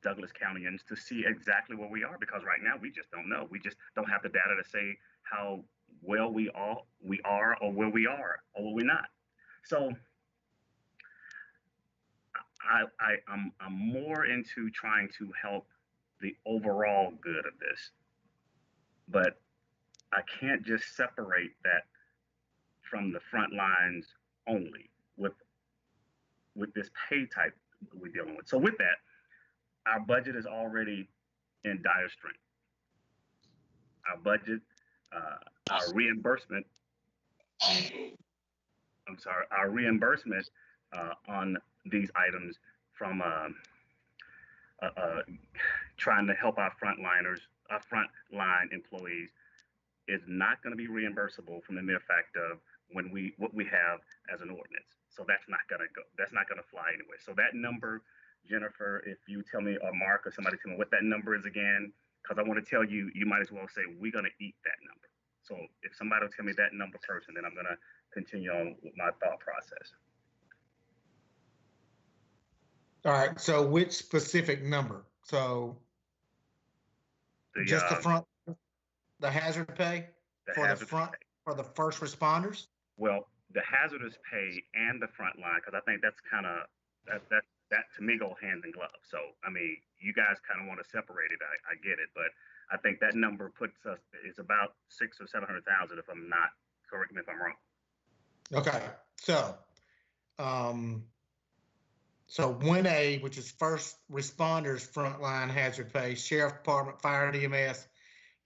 Douglas Countyans to see exactly where we are, because right now we just don't know. We just don't have the data to say how well we are, or where we are, or where we're not. So I'm more into trying to help the overall good of this, but I can't just separate that from the front lines only with this pay type we're dealing with. So with that, our budget is already in dire strength. Our budget, our reimbursement, our reimbursement on these items from trying to help our frontliners, our frontline employees, is not going to be reimbursable from the mere fact of what we have as an ordinance. So that's not going to go. That's not going to fly anyway. So that number, Jennifer, if you tell me, or Mark, or somebody tell me what that number is again, because I want to tell you, you might as well say we're going to eat that number. So if somebody will tell me that number first, and then I'm going to continue on with my thought process. All right. So which specific number? So just the front, the hazard pay for the front, for the first responders? Well, the hazardous pay and the front line, because I think that's kind of, that to me go hand in glove. So, I mean, you guys kind of want to separate it. I get it, but I think that number puts us, it's about 600,000 or 700,000 if I'm not, correct me if I'm wrong. Okay. So, so 1A, which is first responders frontline hazard pay, sheriff department, fire and EMS,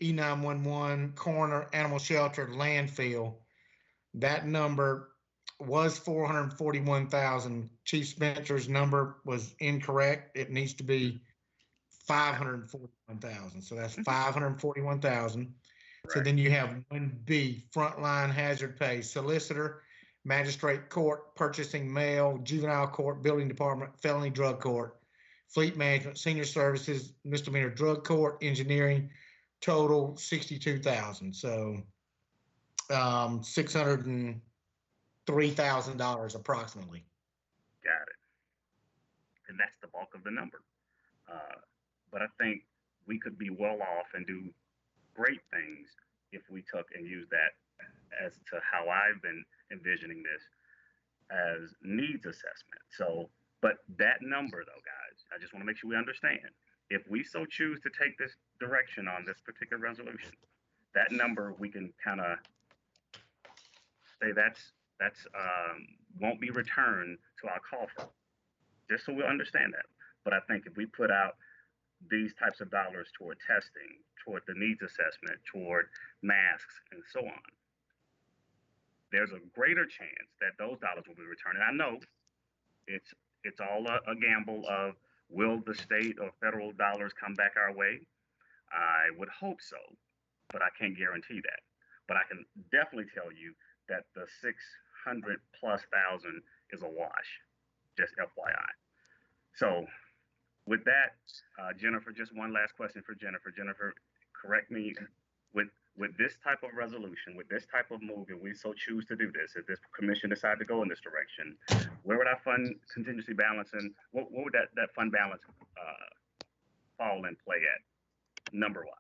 E911, coroner, animal shelter, landfill. That number was 441,000. Chief Spencer's number was incorrect. It needs to be 541,000. So that's 541,000. Right. So then you have 1B, frontline hazard pay, solicitor, magistrate court, purchasing mail, juvenile court, building department, felony drug court, fleet management, senior services, misdemeanor drug court, engineering, total 62,000. So $603,000 approximately. Got it. And that's the bulk of the number. But I think we could be well off and do great things if we took and used that as to how I've been envisioning this as needs assessment. So, but that number though, guys, I just want to make sure we understand. If we so choose to take this direction on this particular resolution, that number we can kind of say that's won't be returned to our coffer, just so we understand that. But I think if we put out these types of dollars toward testing, toward the needs assessment, toward masks, and so on, there's a greater chance that those dollars will be returned. And I know it's all a gamble of, will the state or federal dollars come back our way? I would hope so, but I can't guarantee that. But I can definitely tell you that the 600,000+ is a wash, just FYI. So with that, Jennifer, just one last question for Jennifer. Jennifer, correct me, with this type of resolution, with this type of move, if we so choose to do this, if this commission decide to go in this direction, where would our fund contingency balance, and what would that fund balance fall in play at, number-wise?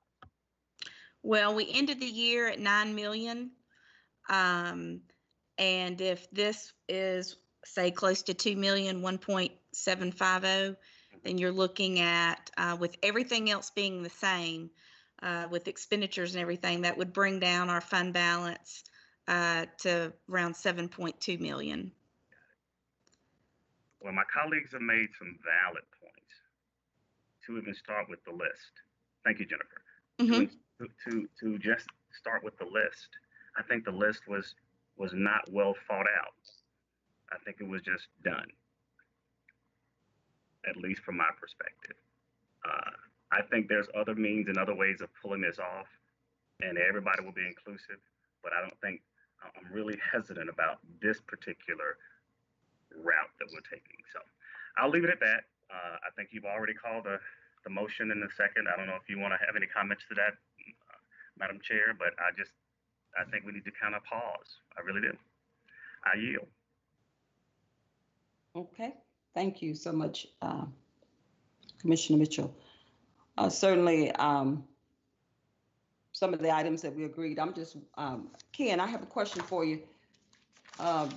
Well, we ended the year at 9 million. And if this is, say, close to 2 million, 1.750, then you're looking at, with everything else being the same, with expenditures and everything, that would bring down our fund balance to around 7.2 million. Well, my colleagues have made some valid points to even start with the list. Thank you, Jennifer. To just start with the list. I think the list was not well thought out. I think it was just done, at least from my perspective. I think there's other means and other ways of pulling this off, and everybody will be inclusive, but I don't think, I'm really hesitant about this particular route that we're taking. So I'll leave it at that. I think you've already called the motion in the second. I don't know if you want to have any comments to that, Madam Chair, but I think we need to kind of pause. I really do. I yield. Okay, thank you so much, Commissioner Mitchell. Certainly, some of the items that we agreed, Ken, I have a question for you. I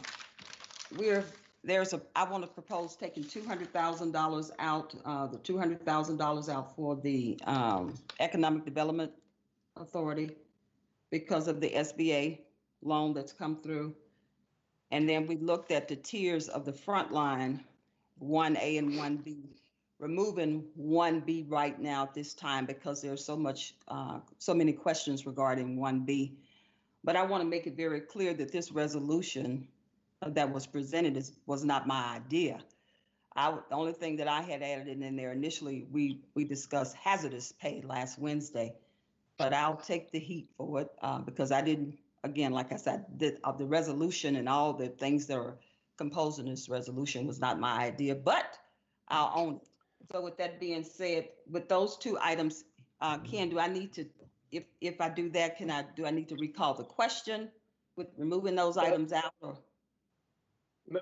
want to propose taking $200,000 out, the $200,000 out for the Economic Development Authority because of the SBA loan that's come through. And then we looked at the tiers of the front line, 1A and 1B, removing 1B right now at this time because there's so many questions regarding 1B. But I want to make it very clear that this resolution that was presented was not my idea. The only thing that I had added in there initially, we discussed hazardous pay last Wednesday, but I'll take the heat for it because I didn't, again, like I said, the resolution and all the things that are composing this resolution was not my idea, but I'll own it. So with that being said, with those two items, Ken, do I need to, if I do that, do I need to recall the question with removing those items out? Or?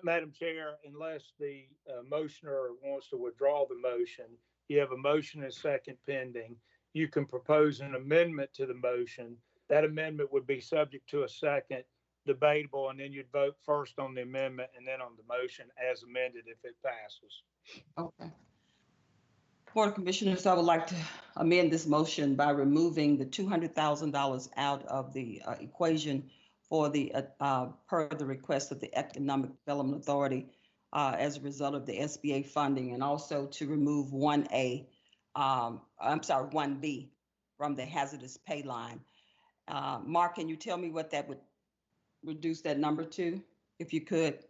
Madam Chair, unless the motioner wants to withdraw the motion, you have a motion and second pending. You can propose an amendment to the motion. That amendment would be subject to a second, debatable, and then you'd vote first on the amendment and then on the motion as amended if it passes. Okay. Board of Commissioners, I would like to amend this motion by removing the $200,000 out of the equation for the per the request of the Economic Development Authority as a result of the SBA funding, and also to remove 1B from the hazardous pay line. Mark, can you tell me what that would reduce that number to, if you could?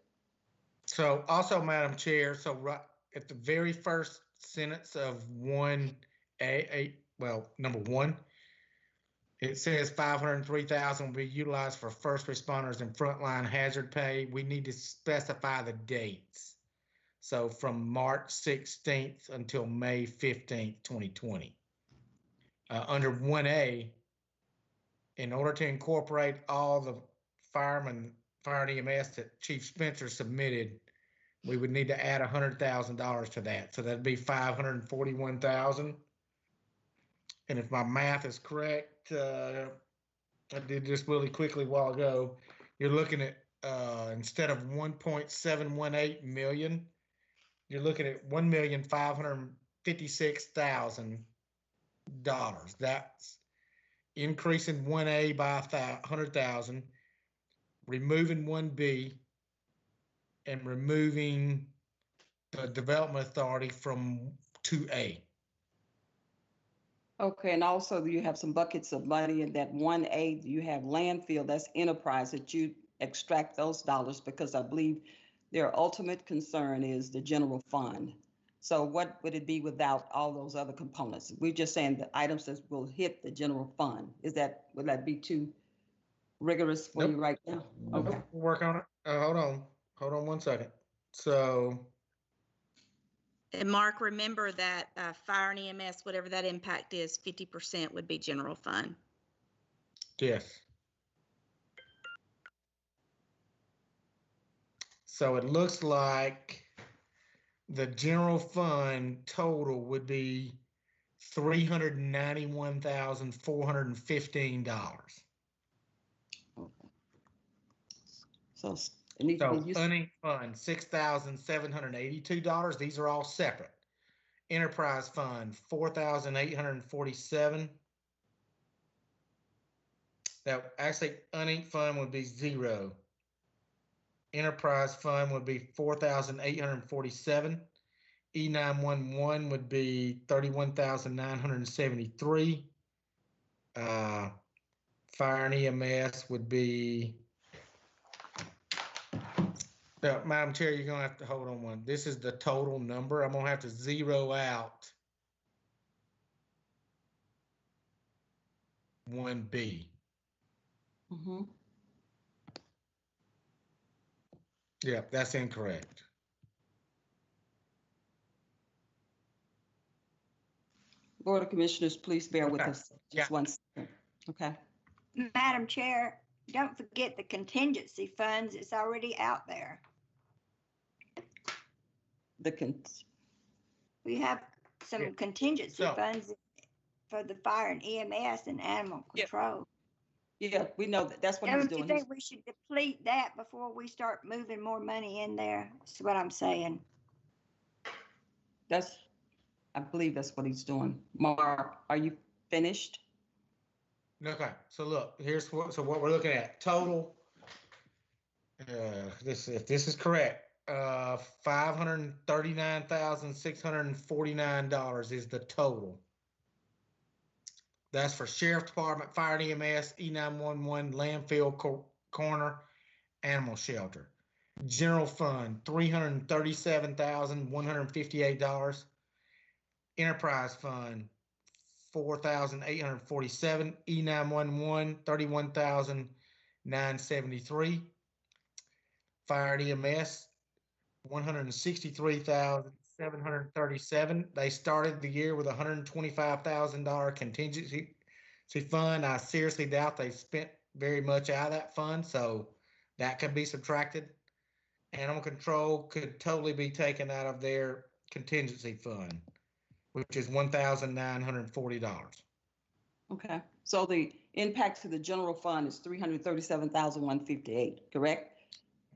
So also, Madam Chair, so right at the very first sentence of 1A, number 1, it says 503,000 will be utilized for first responders and frontline hazard pay. We need to specify the dates. So from March 16th until May 15th, 2020. Under 1A, in order to incorporate all the fire and EMS that Chief Spencer submitted, we would need to add $100,000 to that. So that'd be 541,000. And if my math is correct, I did this really quickly a while ago, you're looking at, instead of 1.718 million, you're looking at $1,556,000. That's increasing 1A by 100,000, removing 1B, and removing the Development Authority from 2A. Okay, and also you have some buckets of money in that 1A, you have landfill, that's enterprise, that you extract those dollars because I believe their ultimate concern is the general fund. So what would it be without all those other components? We're just saying the items that will hit the general fund. Would that be too rigorous for you right now? Okay. We'll work on it. Hold on 1 second. So. And Mark, remember that fire and EMS, whatever that impact is, 50% would be general fund. Yes. So it looks like the general fund total would be $391,415. Okay. So it needs to be Unlinked fund, $6,782. These are all separate. Enterprise fund, $4,847. Now, actually, uninked fund would be 0. Enterprise fund would be 4,847. E911 would be 31,973. Fire and EMS would be. Now, Madam Chair, you're gonna have to hold on one. This is the total number. I'm gonna have to zero out 1B. Mhm. Yep, that's incorrect. Board of Commissioners, please bear with Okay. us Yeah. just 1 second. Okay. Madam Chair, don't forget the contingency funds. It's already out there. We have some Yeah. contingency So- funds for the fire and EMS and animal Yeah. control. Yeah, we know that. That's what he's Don't you doing. think we should deplete that before we start moving more money in there? That's what I'm saying. I believe that's what he's doing. Mark, are you finished? Okay, so look, so what we're looking at, total, if this is correct, $539,649 is the total. That's for Sheriff Department, Fire and EMS, E911, landfill, corner, animal shelter. General fund, $337,158. Enterprise fund, 4,847. E911, 31,973. Fire and EMS, 163,737. They started the year with $125,000 contingency fund. I seriously doubt they spent very much out of that fund, so that could be subtracted. Animal control could totally be taken out of their contingency fund, which is $1,940. Okay, so the impact to the general fund is 337,158, correct?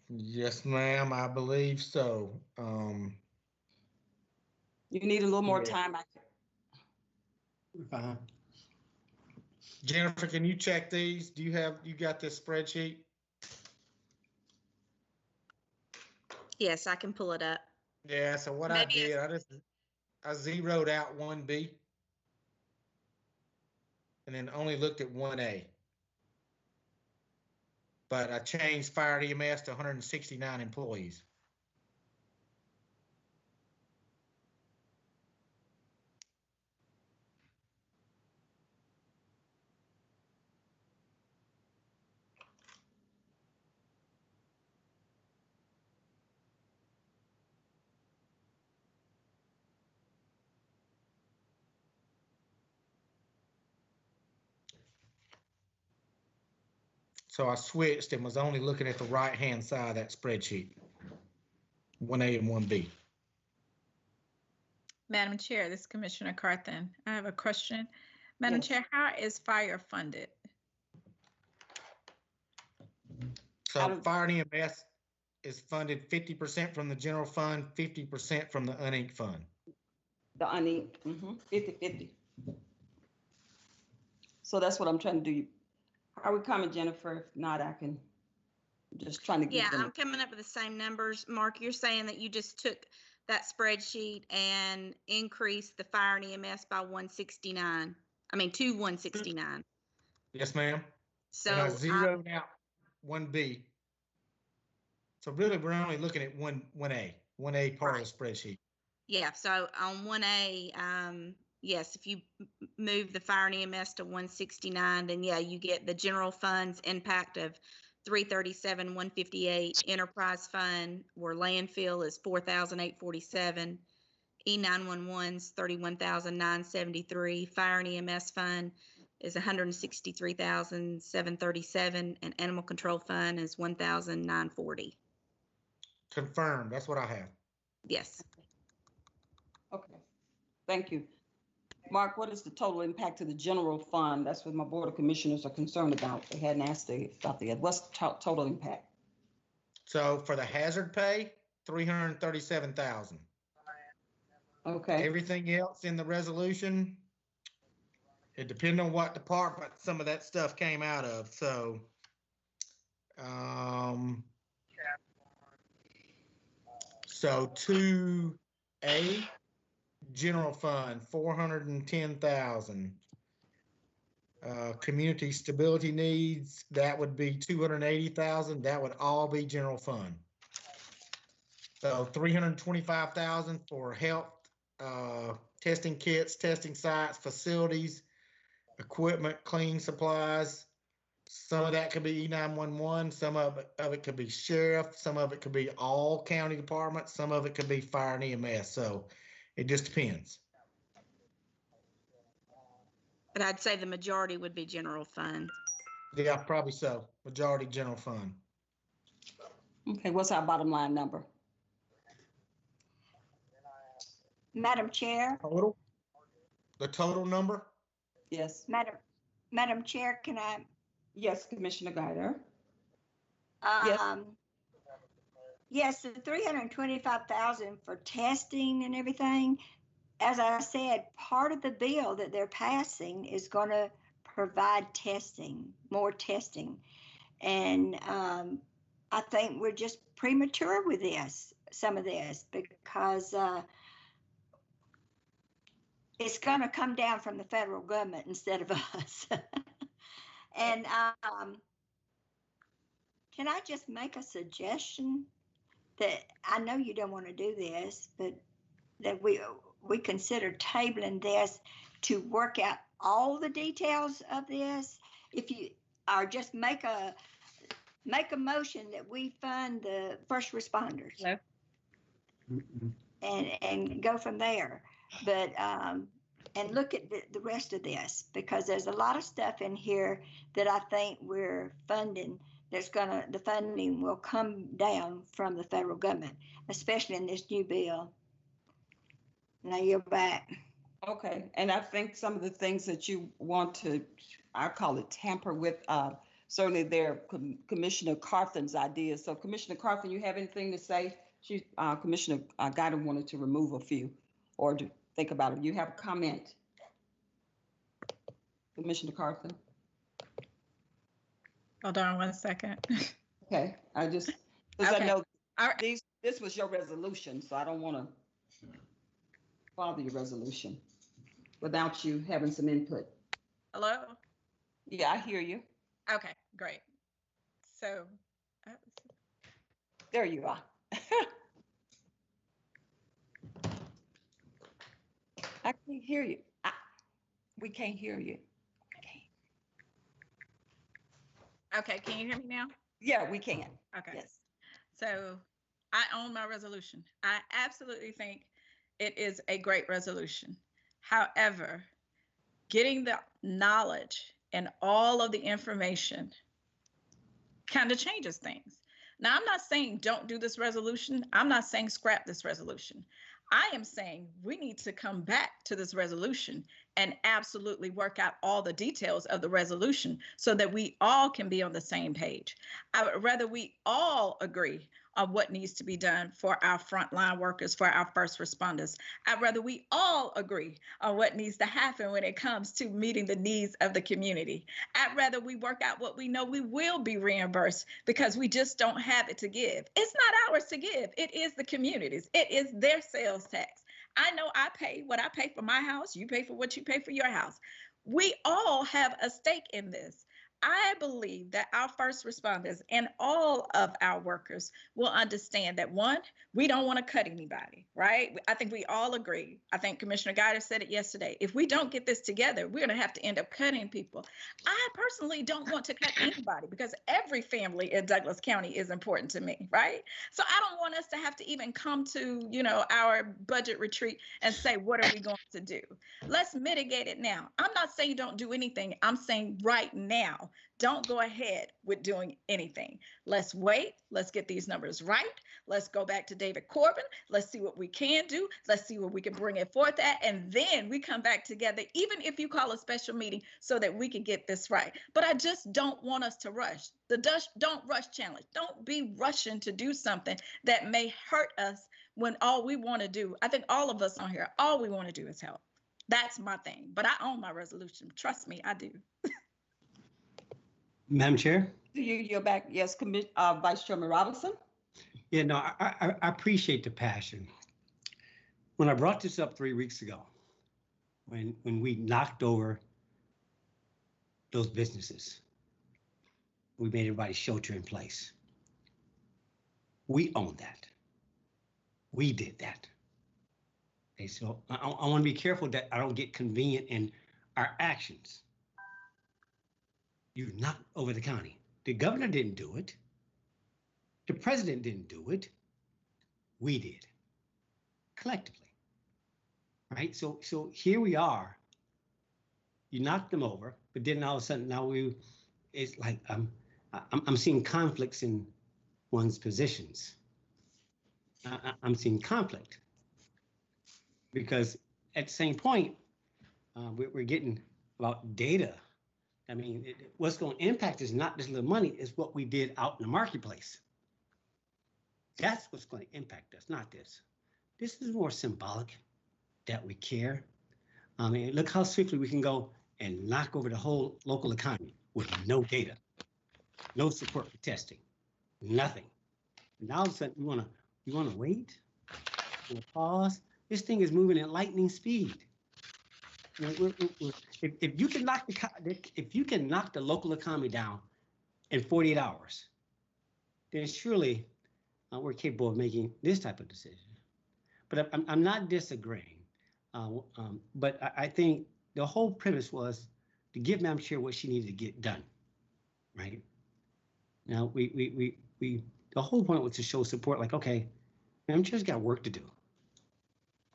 Yes, ma'am, I believe so. You need a little more Yeah. time. Jennifer, can you check these? You got this spreadsheet? Yes, I can pull it up. Yeah, so what Maybe I zeroed out 1B and then only looked at 1A. But I changed fire and EMS to 169 employees. So I switched and was only looking at the right-hand side of that spreadsheet, 1A and 1B. Madam Chair, this is Commissioner Carthen. I have a question. Madam Yes. Chair, how is fire funded? So fire and EMS is funded 50% from the general fund, 50% from the uninked fund. The uninked, 50/50. So that's what I'm trying to do. Are we coming, Jennifer? If not, I can, I'm just trying to Yeah, get them. I'm coming up with the same numbers. Mark, you're saying that you just took that spreadsheet and increased the fire and EMS by 169. I mean, to 169. Yes, ma'am. So And I zeroed out 1B. So really, we're only looking at 1A part of the spreadsheet. yeah, so on 1A, yes, if you move the fire and EMS to 169, then yeah, you get the general fund's impact of 337,158. Enterprise fund where landfill is 4,847. E911's 31,973. Fire and EMS fund is 163,737, and animal control fund is 1,940. Confirmed. That's what I have. Yes. Okay, thank you. Mark, what is the total impact to the general fund? That's what my Board of Commissioners are concerned about. They hadn't asked about the, what's the total impact? So for the hazard pay, 337,000. Okay, Everything else in the resolution It depends on what department some of that stuff came out of. So, 2A, general fund, 410,000. Community stability needs, that would be 280,000. That would all be general fund. So 325,000 for health, testing kits, testing sites, facilities, equipment, cleaning supplies. Some of that could be E911, some of it could be sheriff, some of it could be all county departments, some of it could be fire and EMS. So it just depends. But I'd say the majority would be general fund. Yeah, probably so. Majority general fund. Okay, what's our bottom line number? Madam Chair, Total? The total number? Yes. Madam Chair, can I? Yes, Commissioner Guider. Yes, the 325,000 for testing and everything. As I said, part of the bill that they're passing is going to provide testing, more testing. And I think we're just premature with some of this, because it's going to come down from the federal government instead of us. And can I just make a suggestion that I know you don't want to do this, but that we consider tabling this to work out all the details of this? If you are, just make a motion that we fund the first responders. Hello? And go from there. But and look at the rest of this, because there's a lot of stuff in here that I think we're funding the funding will come down from the federal government, especially in this new bill. Now you're back. Okay, and I think some of the things that you want to, I call it tamper with, certainly they're Commissioner Carthen's ideas. So Commissioner Carthen, you have anything to say? Commissioner Guider wanted to remove a few or to think about it. You have a comment? Commissioner Carthen? Hold on one second. Okay, because I know All right. this was your resolution, so I don't want to bother your resolution without you having some input. Hello? Yeah, I hear you. Okay, great. So, There you are. I can't hear you. We can't hear you. okay, can you hear me now? Yeah, we can. Okay. Yes. So I own my resolution. I absolutely think it is a great resolution. However, getting the knowledge and all of the information kind of changes things. Now, I'm not saying don't do this resolution. I'm not saying scrap this resolution. I am saying we need to come back to this resolution and absolutely work out all the details of the resolution so that we all can be on the same page. I would rather we all agree on what needs to be done for our frontline workers, for our first responders. I'd rather we all agree on what needs to happen when it comes to meeting the needs of the community. I'd rather we work out what we know we will be reimbursed because we just don't have it to give. It's not ours to give. It is the community's. It is their sales tax. I know I pay what I pay for my house. You pay for what you pay for your house. We all have a stake in this. I believe that our first responders and all of our workers will understand that, one, we don't want to cut anybody, right? I think we all agree. I think Commissioner Guider said it yesterday. If we don't get this together, we're going to have to end up cutting people. I personally don't want to cut anybody because every family in Douglas County is important to me, right? So I don't want us to have to even come to, our budget retreat and say, what are we going to do? Let's mitigate it now. I'm not saying don't do anything. I'm saying right now, don't go ahead with doing anything. Let's wait. Let's get these numbers right. Let's go back to David Corbin. Let's see what we can do. Let's see where we can bring it forth at. And then we come back together, even if you call a special meeting so that we can get this right. But I just don't want us to rush. The don't rush challenge. Don't be rushing to do something that may hurt us when all we want to do, I think all of us on here, all we want to do is help. That's my thing. But I own my resolution. Trust me, I do. Madam Chair? You're back. Yes, Vice Chairman Robinson. Yeah, no, I appreciate the passion. When I brought this up 3 weeks ago, when we knocked over those businesses, we made everybody shelter in place. We own that. We did that. Okay, so I want to be careful that I don't get convenient in our actions. You knocked over the county. The governor didn't do it. The president didn't do it. We did, collectively, right? So here we are. You knocked them over, but then all of a sudden now it's like I'm seeing conflicts in one's positions. I'm seeing conflict because at the same point, we're getting about data. I mean, what's going to impact is not this little money, it's what we did out in the marketplace. That's what's going to impact us, not this. This is more symbolic that we care. I mean, look how swiftly we can go and knock over the whole local economy with no data, no support for testing, nothing. And now all of a sudden, you want to wait, you want to pause. This thing is moving at lightning speed. If you can knock the local economy down in 48 hours, then surely we're capable of making this type of decision. But I'm not disagreeing. But I think the whole premise was to give Madam Chair what she needed to get done, right? Now the whole point was to show support. Like, okay, Madam Chair's got work to do,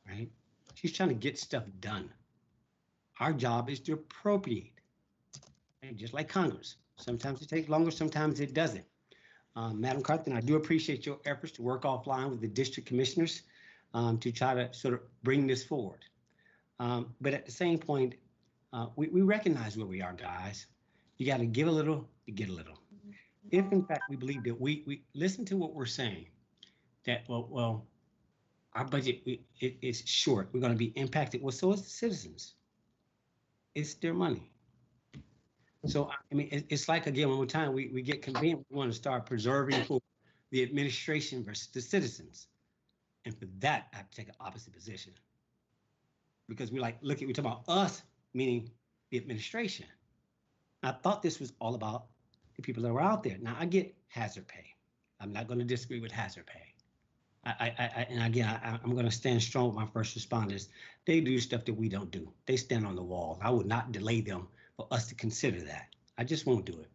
right? She's trying to get stuff done. Our job is to appropriate, and just like Congress. Sometimes it takes longer, sometimes it doesn't. Madam Carthen, I do appreciate your efforts to work offline with the district commissioners to try to sort of bring this forward. But at the same point, we recognize where we are, guys. You got to give a little to get a little. If in fact we believe that we listen to what we're saying, that well, our budget is short, we're going to be impacted. Well, so is the citizens. It's their money. So, I mean, it's like, again, one more time, we get convenient. We want to start preserving for the administration versus the citizens. And for that, I have to take an opposite position. Because we're talking about us, meaning the administration. I thought this was all about the people that were out there. Now, I get hazard pay. I'm not going to disagree with hazard pay. And again, I'm going to stand strong with my first responders. They do stuff that we don't do. They stand on the wall. I would not delay them for us to consider that. I just won't do it.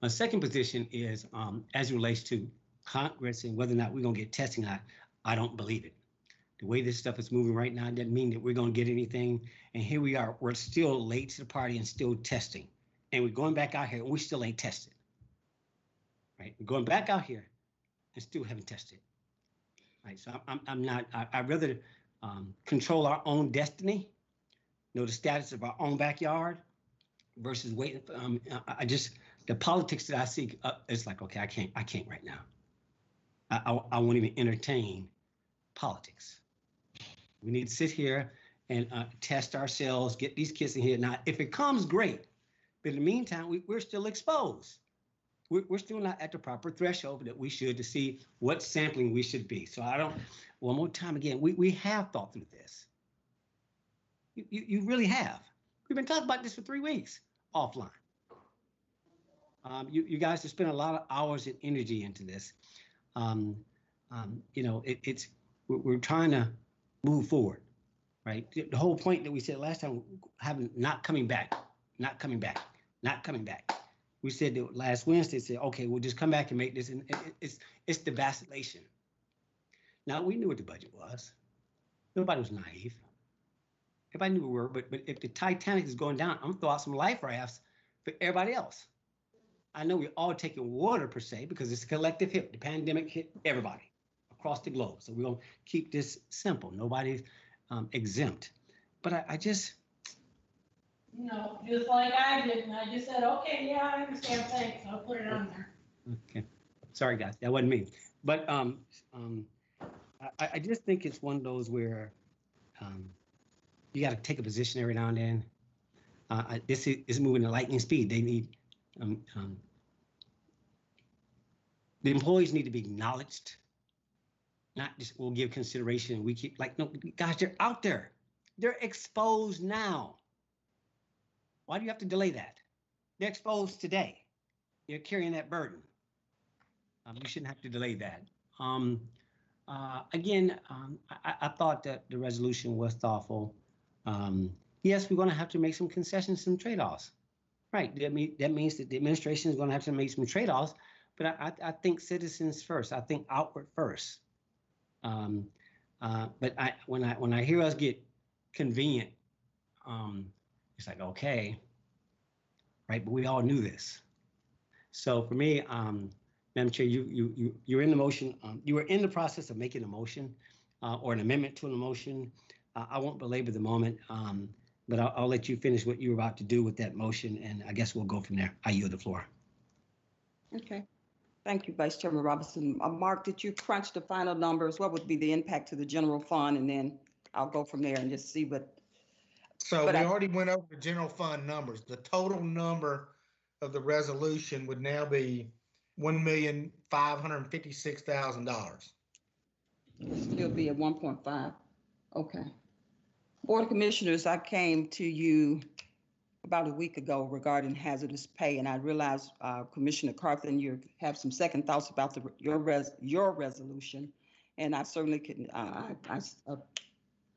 My second position is as it relates to Congress and whether or not we're going to get testing. I don't believe it. The way this stuff is moving right now doesn't mean that we're going to get anything. And here we are. We're still late to the party and still testing. And we're going back out here and we still ain't tested. Right? We're going back out here and still haven't tested. Right, so I'd rather control our own destiny, know the status of our own backyard versus waiting. The politics that I see, it's like, okay, I can't right now. I won't even entertain politics. We need to sit here and test ourselves, get these kids in here. Now, if it comes, great. But in the meantime, we're still exposed. We're still not at the proper threshold that we should to see what sampling we should be. So one more time again, we have thought through this. You really have. We've been talking about this for 3 weeks offline. You guys have spent a lot of hours and energy into this. We're trying to move forward, right? The whole point that we said last time, not coming back. We said that last Wednesday, said, okay, we'll just come back and make this. And it's the vacillation. Now, we knew what the budget was. Nobody was naive. Everybody knew we were, but if the Titanic is going down, I'm going to throw out some life rafts for everybody else. I know we're all taking water per se because it's a collective hit. The pandemic hit everybody across the globe. So we're going to keep this simple. Nobody's exempt. But I just... just like I did, and I just said, okay, yeah, I understand, thanks, I'll put it on there. Okay, sorry guys, that wasn't me. But I just think it's one of those where you got to take a position every now and then. This is moving at lightning speed. They need, the employees need to be acknowledged, not just we'll give consideration. We keep like, no, guys, they're out there. They're exposed now. Why do you have to delay that? They're exposed today. You're carrying that burden. You shouldn't have to delay that. Again, I thought that the resolution was thoughtful. Yes, we're going to have to make some concessions, some trade-offs. Right. That means that the administration is going to have to make some trade-offs. But I think citizens first. I think outward first. But when I hear us get convenient, it's like, okay, right? But we all knew this. So for me, Madam Chair, you're in the motion. You were in the process of making a motion or an amendment to an motion. I won't belabor the moment, but I'll let you finish what you were about to do with that motion, and I guess we'll go from there. I yield the floor. Okay. Thank you, Vice Chairman Robinson. Mark, did you crunch the final numbers? What would be the impact to the general fund? And then I'll go from there and just see what. So we already went over the general fund numbers. The total number of the resolution would now be $1,556,000. Still be at 1.5. Okay. Board of Commissioners, I came to you about a week ago regarding hazardous pay, and I realized, Commissioner Carthen, you have some second thoughts about your resolution, and I certainly can.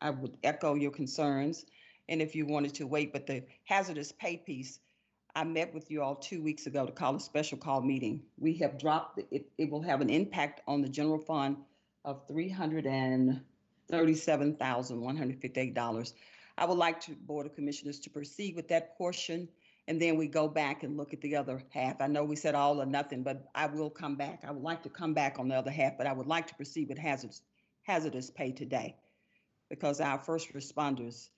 I would echo your concerns, and if you wanted to wait, but the hazardous pay piece, I met with you all 2 weeks ago to call a special call meeting. We have dropped it. It will have an impact on the general fund of $337,158. I would like to Board of Commissioners to proceed with that portion, and then we go back and look at the other half. I know we said all or nothing, but I will come back. I would like to come back on the other half, but I would like to proceed with hazardous pay today, because our first responders,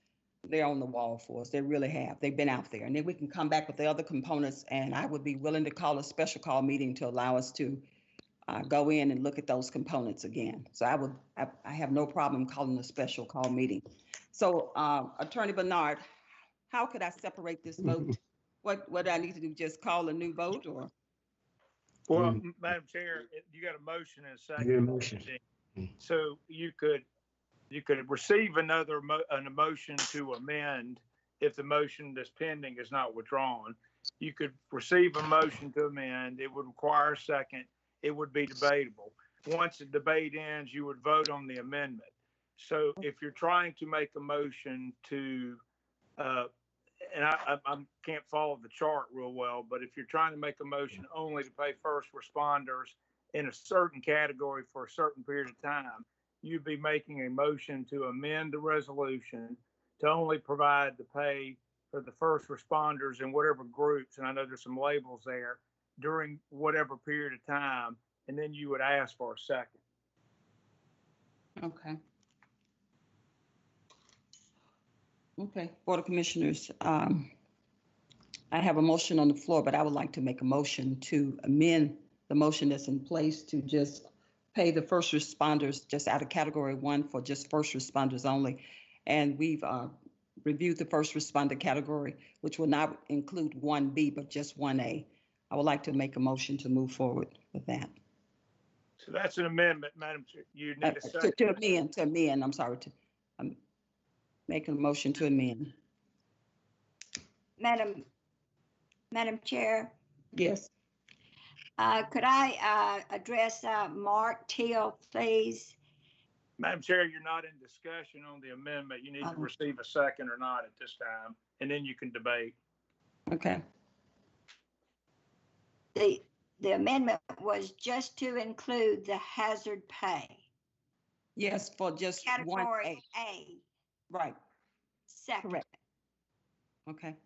they're on the wall for us. They really have. They've been out there, and then we can come back with the other components, and I would be willing to call a special call meeting to allow us to go in and look at those components again. So I have no problem calling a special call meeting. So Attorney Bernard, how could I separate this vote? What do I need to do? Just call a new vote, or? Well, Madam Chair, you got a motion and a second. Your motion. So you could receive an motion to amend if the motion that's pending is not withdrawn. You could receive a motion to amend. It would require a second. It would be debatable. Once the debate ends, you would vote on the amendment. So if you're trying to make a motion to, and I can't follow the chart real well, but if you're trying to make a motion only to pay first responders in a certain category for a certain period of time, you'd be making a motion to amend the resolution to only provide the pay for the first responders in whatever groups, and I know there's some labels there, during whatever period of time, and then you would ask for a second. Okay. Okay, Board of Commissioners, I have a motion on the floor, but I would like to make a motion to amend the motion that's in place to just pay the first responders just out of category 1 for just first responders only. And we've reviewed the first responder category, which will not include 1B, but just 1A. I would like to make a motion to move forward with that. So that's an amendment, Madam Chair. You need a second. To amend, I'm sorry, I'm making a motion to amend. Madam Chair, Yes. could I address Mark Teal, please? Madam Chair, you're not in discussion on the amendment. You need to receive a second or not at this time, and then you can debate. Okay. The amendment was just to include the hazard pay. Yes, for just Category 1A. A. Right. Second. Correct. Okay.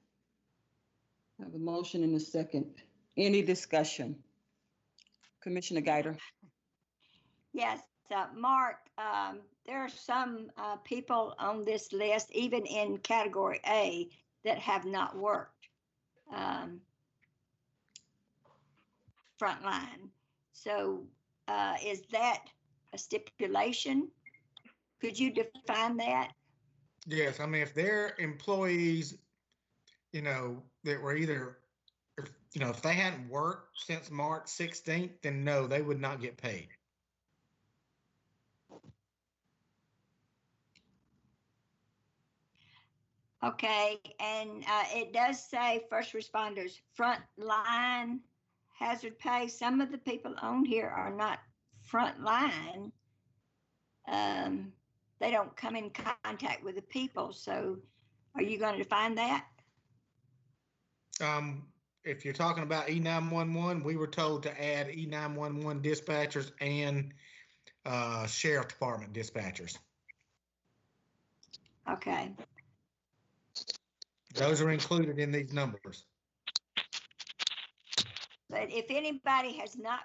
I have a motion and a second. Any discussion? Commissioner Guider. Yes, Mark, there are some people on this list, even in category A, that have not worked frontline. So is that a stipulation? Could you define that? Yes, I mean, if they're employees, that were either, if they hadn't worked since March 16th, then no, they would not get paid. Okay, and it does say first responders, front line hazard pay. Some of the people on here are not front line. They don't come in contact with the people. So are you going to define that? If you're talking about E911, we were told to add E911 dispatchers and sheriff department dispatchers. Okay. Those are included in these numbers. But if anybody has not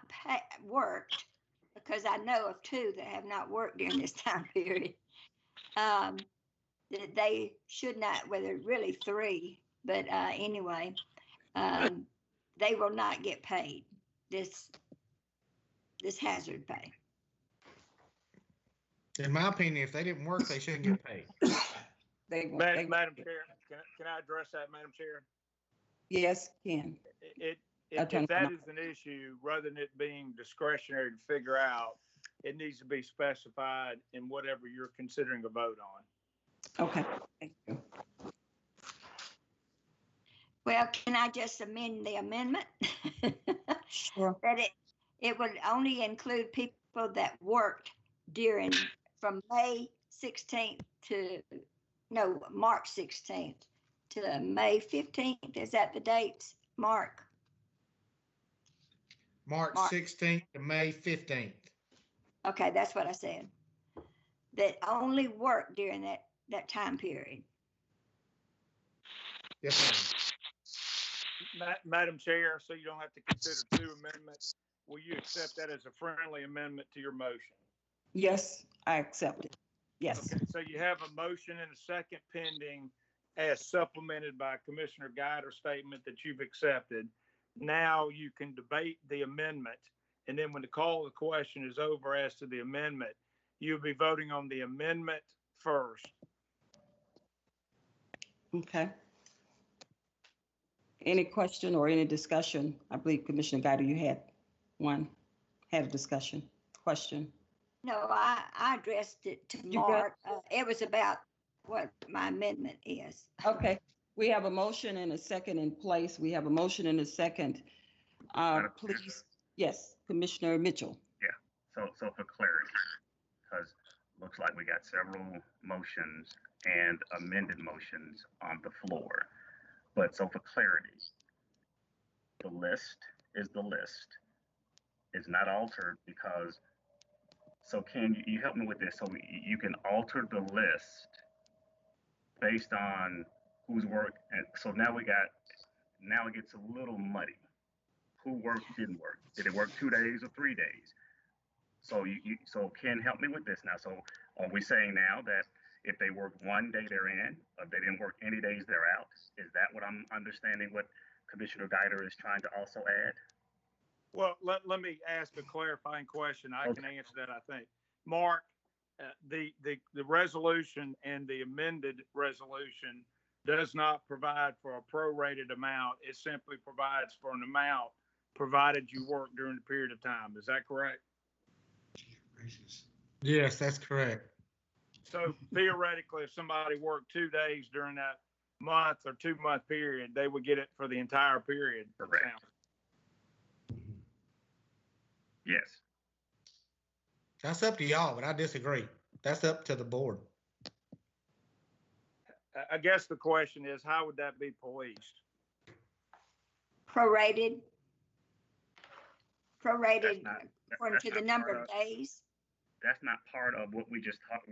worked, because I know of two that have not worked during this time period, that they should not, well, there are really three, but anyway, they will not get paid this hazard pay. In my opinion, if they didn't work, they shouldn't get paid. Madam Chair, can I address that, Madam Chair? Yes, Ken. If that is an issue, rather than it being discretionary to figure out, it needs to be specified in whatever you're considering a vote on. Okay, thank you. Well, can I just amend the amendment? Sure. That it would only include people that worked from May 16th to, no, March 16th to May 15th. Is that the dates, Mark? March 16th to May 15th. Okay, that's what I said. That only worked during that time period. Yes, ma'am. Madam Chair, so you don't have to consider two amendments, will you accept that as a friendly amendment to your motion? Yes, I accept it. Yes. Okay, so you have a motion and a second pending as supplemented by Commissioner Guider's statement that you've accepted. Now you can debate the amendment, and then when the call to question is over as to the amendment, you'll be voting on the amendment first. Okay. Any question or any discussion? I believe Commissioner Guider, you had a discussion, question. No, I addressed it to Mark. It was about what my amendment is. Okay, we have a motion and a second in place. We have a motion and a second. Please, yes, Commissioner Mitchell. Yeah, so for clarity, because looks like we got several motions and amended motions on the floor. But so for clarity, the list is the list. It's not altered because, so can you help me with this? So you can alter the list based on whose work, and so now it gets a little muddy. Who worked, didn't work? Did it work 2 days or 3 days? So so Ken, help me with this now. So are we saying now that if they worked 1 day they're in, or they didn't work any days they're out? Is that what I'm understanding what Commissioner Guider is trying to also add? Well, let me ask a clarifying question. I can answer that, I think. Mark, the resolution and the amended resolution does not provide for a prorated amount. It simply provides for an amount provided you work during the period of time. Is that correct? Yes, that's correct. So theoretically, if somebody worked 2 days during that month or 2 month period, they would get it for the entire period. Correct. Yes. That's up to y'all, but I disagree. That's up to the board. I guess the question is, how would that be policed? Prorated according to the number of days. That's not part of what we just talked.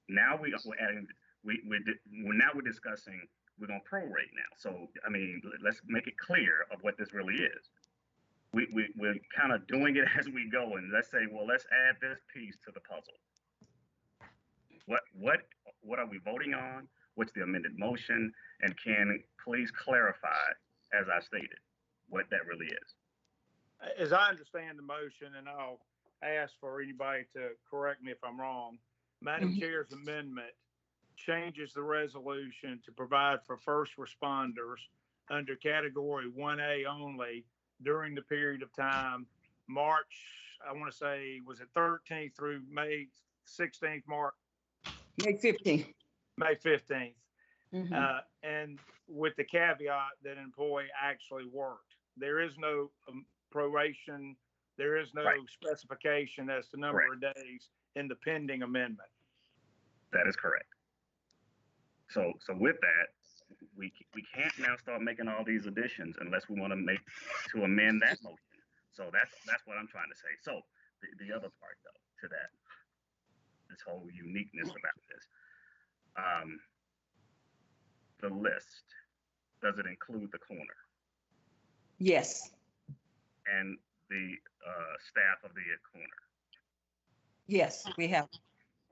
Now we're adding. Now we're discussing. We're gonna prorate now. So I mean, let's make it clear of what this really is. We're kind of doing it as we go, and let's say, well, let's add this piece to the puzzle. What are we voting on? What's the amended motion? And can please clarify, as I stated, what that really is? As I understand the motion, and I'll ask for anybody to correct me if I'm wrong, Madam Chair's amendment changes the resolution to provide for first responders under category 1A only during the period of time, March, I want to say, was it 13th through May 16th, Mark? May 15th. May 15th. Mhm. And with the caveat that an employee actually worked. There is no proration, there is no Right. specification as to number of days in the pending amendment. That is correct. So with that, we can't now start making all these additions unless we want to amend that motion. So that's what I'm trying to say. So the other part though to that, this whole uniqueness about this, the list, does it include the corner Yes, and the staff of the corner? yes, we have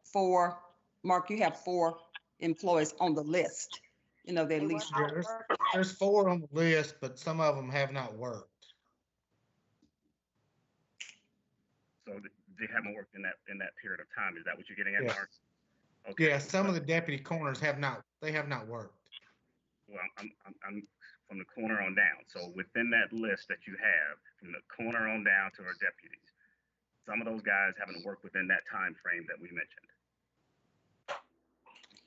4. Mark, you have 4 employees on the list. You know, they're at They least, weren't all There's, working. there's 4 on the list, but some of them have not worked. So they haven't worked in that period of time. Is that what you're getting at, Yes. Mark? Okay. Yeah, some of the deputy coroners have not worked. Well, I'm from the corner on down. So within that list that you have, from the corner on down to our deputies, some of those guys haven't worked within that time frame that we mentioned.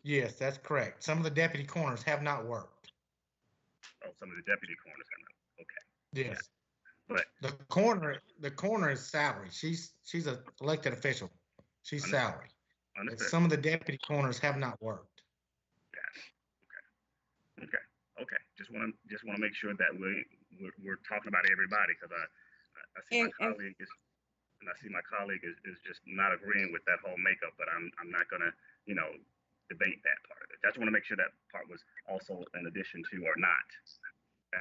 Yes, that's correct. Some of the deputy coroners have not worked. Oh, some of the deputy coroners have not. Okay. Yes. But The coroner is salary. She's an elected official. She's Understood. salary. But understood. some of the deputy coroners have not worked. Okay. Just want to make sure that we're talking about everybody, because I see my And- colleague is just not agreeing with that whole makeup, but I'm not gonna debate that part of it. I just want to make sure that part was also in addition to or not,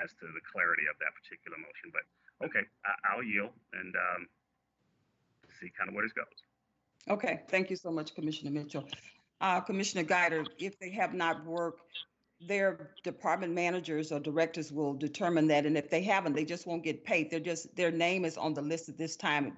as to the clarity of that particular motion. But okay, I'll yield and see kind of where this goes. okay, thank you so much, Commissioner Mitchell. Commissioner Guider, if they have not worked, their department managers or directors will determine that, and if they haven't, they just won't get paid. Their name is on the list at this time.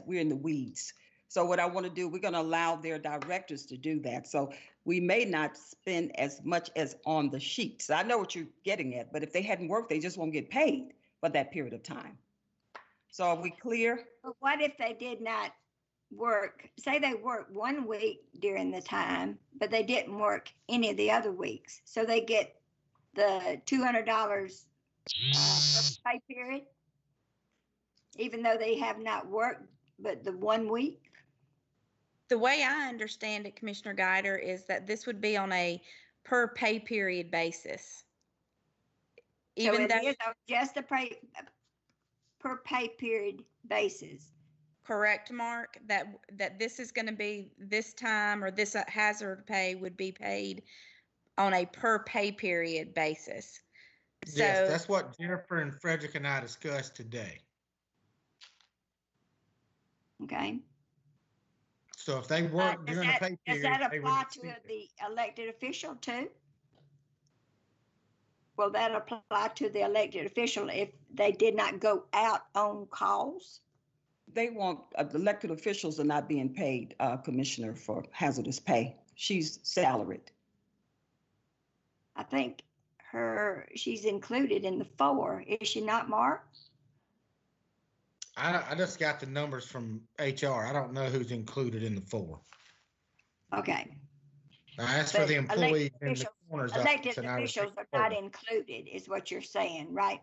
We're in the weeds. So what I want to do, we're going to allow their directors to do that. So we may not spend as much as on the sheets. I know what you're getting at, but if they hadn't worked, they just won't get paid for that period of time. So are we clear? But what if they did not work? Say they worked 1 week during the time, but they didn't work any of the other weeks. So they get the $200 per pay period, even though they have not worked but the 1 week. The way I understand it, Commissioner Guider, is that this would be on a per pay period basis. So Even it though, is on just a per pay period basis. correct, Mark, that this is going to be this time, or this hazard pay would be paid on a per pay period basis. Yes, So that's what Jennifer and Frederick and I discussed today. Okay. So if they work Does during the that, pay does period, that they would apply receive to it. the elected official too? Will that apply to the elected official if they did not go out on calls? They won't, elected officials are not being paid, Commissioner, for hazardous pay. She's salaried. I think she's included in the 4, is she not, Mark? I just got the numbers from HR. I don't know who's included in the 4. Okay. I asked for But the employees in the officials- coroner's Elected office, and I officials received are not 4. included, is what you're saying, right?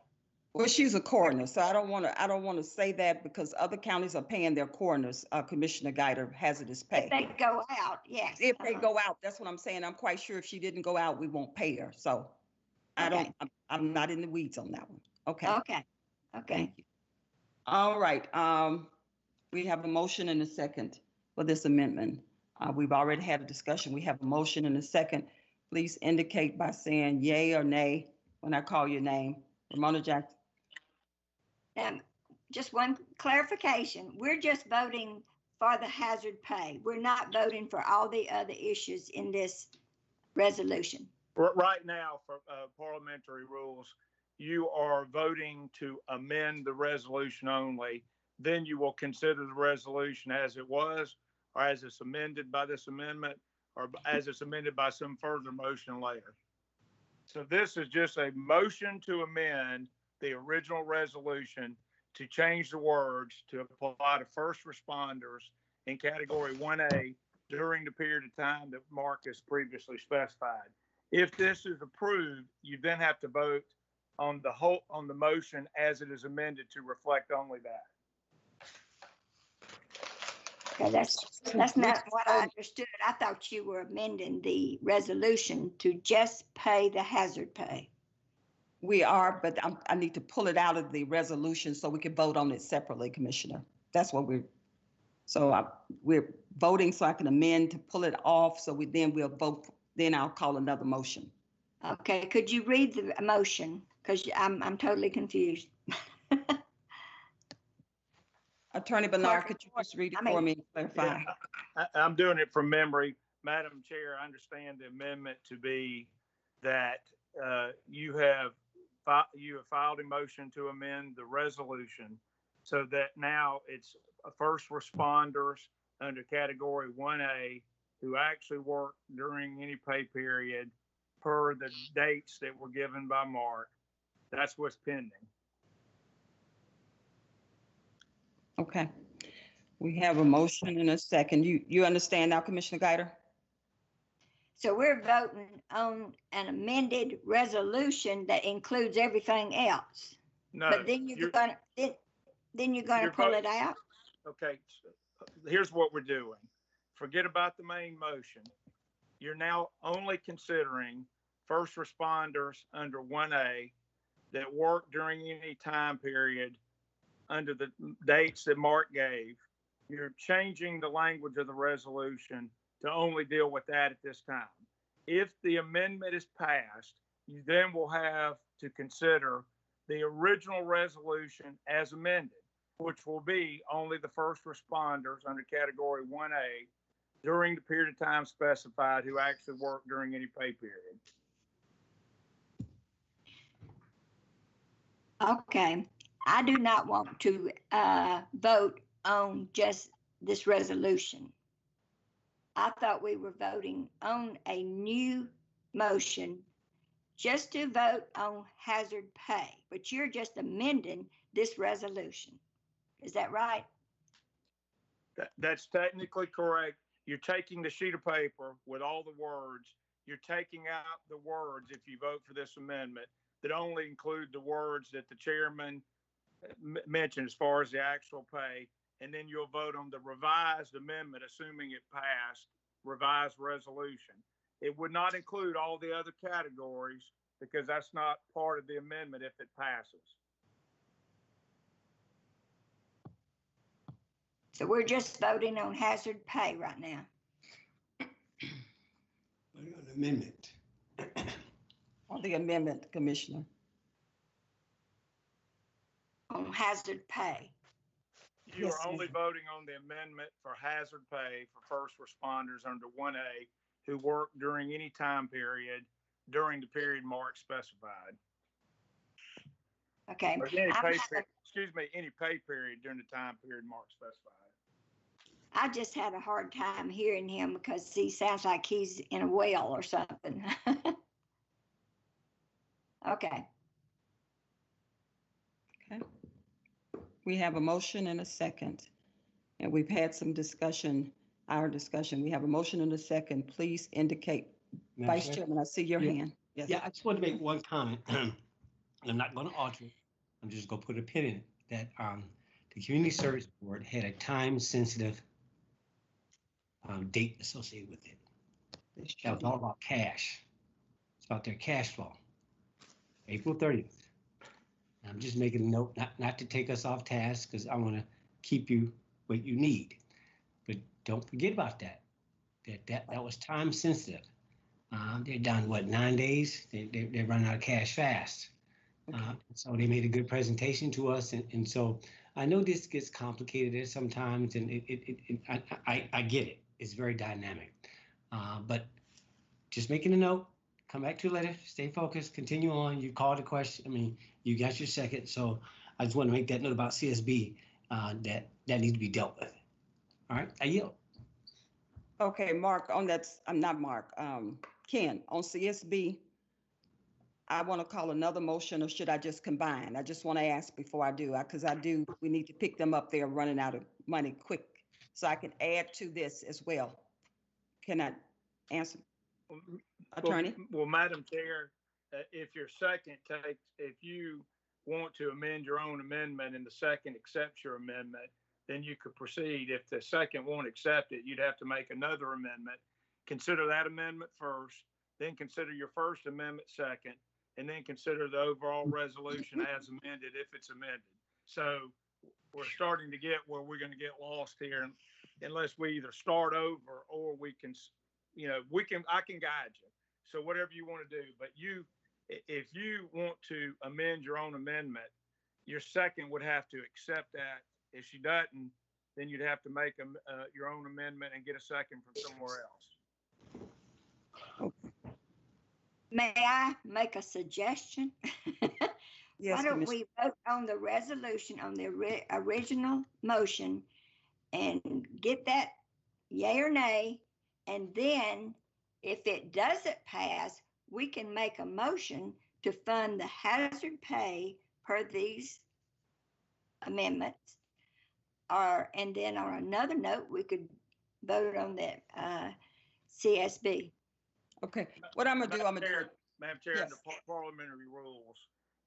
Well, she's a coroner, so I don't want to say that, because other counties are paying their coroners, Commissioner Guider, hazardous pay. If they go out, yes. If they go out, that's what I'm saying. I'm quite sure if she didn't go out, we won't pay her. So Okay. I'm not in the weeds on that one. Okay. Okay. Okay. Thank you. All right. We have a motion and a second for this amendment. We've already had a discussion. We have a motion and a second. Please indicate by saying yay or nay when I call your name. Ramona Jackson. Just one clarification. We're just voting for the hazard pay. We're not voting for all the other issues in this resolution. Right now, for parliamentary rules, you are voting to amend the resolution only. Then you will consider the resolution as it was or as it's amended by this amendment. or as it's amended by some further motion later. So this is just a motion to amend the original resolution to change the words to apply to first responders in category 1A during the period of time that Mark has previously specified. If this is approved, you then have to vote on the motion as it is amended to reflect only that. Okay, that's not what I understood. I thought you were amending the resolution to just pay the hazard pay. We are, but I need to pull it out of the resolution so we can vote on it separately, Commissioner. That's what we're voting so I can amend to pull it off. So we'll vote. Then I'll call another motion. Okay, could you read the motion? Because I'm totally confused. Attorney Bernard, could you just read it for me and clarify? Yeah, I'm doing it from memory. Madam Chair, I understand the amendment to be that you have filed a motion to amend the resolution so that now it's first responders under category 1A who actually work during any pay period per the dates that were given by Mark. That's what's pending. Okay. We have a motion and a second. You understand now, Commissioner Guider? So we're voting on an amended resolution that includes everything else. No, But then you're gonna pull it out? Okay, here's what we're doing. Forget about the main motion. You're now only considering first responders under 1A that work during any time period under the dates that Mark gave. You're changing the language of the resolution to only deal with that at this time. If the amendment is passed, you then will have to consider the original resolution as amended, which will be only the first responders under category 1A during the period of time specified who actually work during any pay period. Okay, I do not want to vote on just this resolution. I thought we were voting on a new motion just to vote on hazard pay, but you're just amending this resolution. Is that right? That's technically correct. You're taking the sheet of paper with all the words. You're taking out the words, if you vote for this amendment, that only include the words that the chairman mentioned as far as the actual pay. And then you'll vote on the revised amendment, assuming it passed, revised resolution. It would not include all the other categories because that's not part of the amendment if it passes. So we're just voting on hazard pay right now. Voting on the amendment. On the amendment, Commissioner. On hazard pay. You Yes, are only ma'am. voting on the amendment for hazard pay for first responders under 1A who work during any time period during the period Mark specified. Okay. Or any any pay period during the time period Mark specified. I just had a hard time hearing him because he sounds like he's in a well or something. Okay. Okay. We have a motion and a second, and we've had some discussion, our discussion. We have a motion and a second. Please indicate, Madam Vice Chair? Chairman, I see your Yeah. hand. Yes. Yeah, I just want to make one comment. I'm not going to alter it. I'm just going to put a pin in it that the Community Service Board had a time-sensitive date associated with it. That was all about cash. It's about their cash flow. April 30th. I'm just making a note, not to take us off task, because I want to keep you what you need. But don't forget about that. That was time sensitive. They're down, what, 9 days? They run out of cash fast. So they made a good presentation to us. And so I know this gets complicated sometimes, and I get it. It's very dynamic. But just making a note, come back to it later, stay focused, continue on. You called the question. I mean, you got your second. So I just want to make that note about CSB that needs to be dealt with. All right, I yield. Okay, Mark, on that, I'm not Mark, Ken, on CSB, I want to call another motion, or should I just combine? I just want to ask before I do, because we need to pick them up. They're running out of money quick. So I can add to this as well. Can I answer, Attorney? Well, Madam Chair, if your second takes, if you want to amend your own amendment and the second accepts your amendment, then you could proceed. If the second won't accept it, you'd have to make another amendment. Consider that amendment first, then consider your first amendment second, and then consider the overall resolution as amended if it's amended. So we're starting to get where we're going to get lost here unless we either start over or we can, I can guide you. So whatever you want to do, but if you want to amend your own amendment, your second would have to accept that. If she doesn't, then you'd have to make your own amendment and get a second from somewhere else. May I make a suggestion? Yes, Why don't we vote on the resolution on the original motion and get that yay or nay? And then if it doesn't pass, we can make a motion to fund the hazard pay per these amendments. And then on another note, we could vote on that CSB. Okay, what I'm gonna do, I'm gonna do it. Madam Chair, Yes. in the parliamentary rules,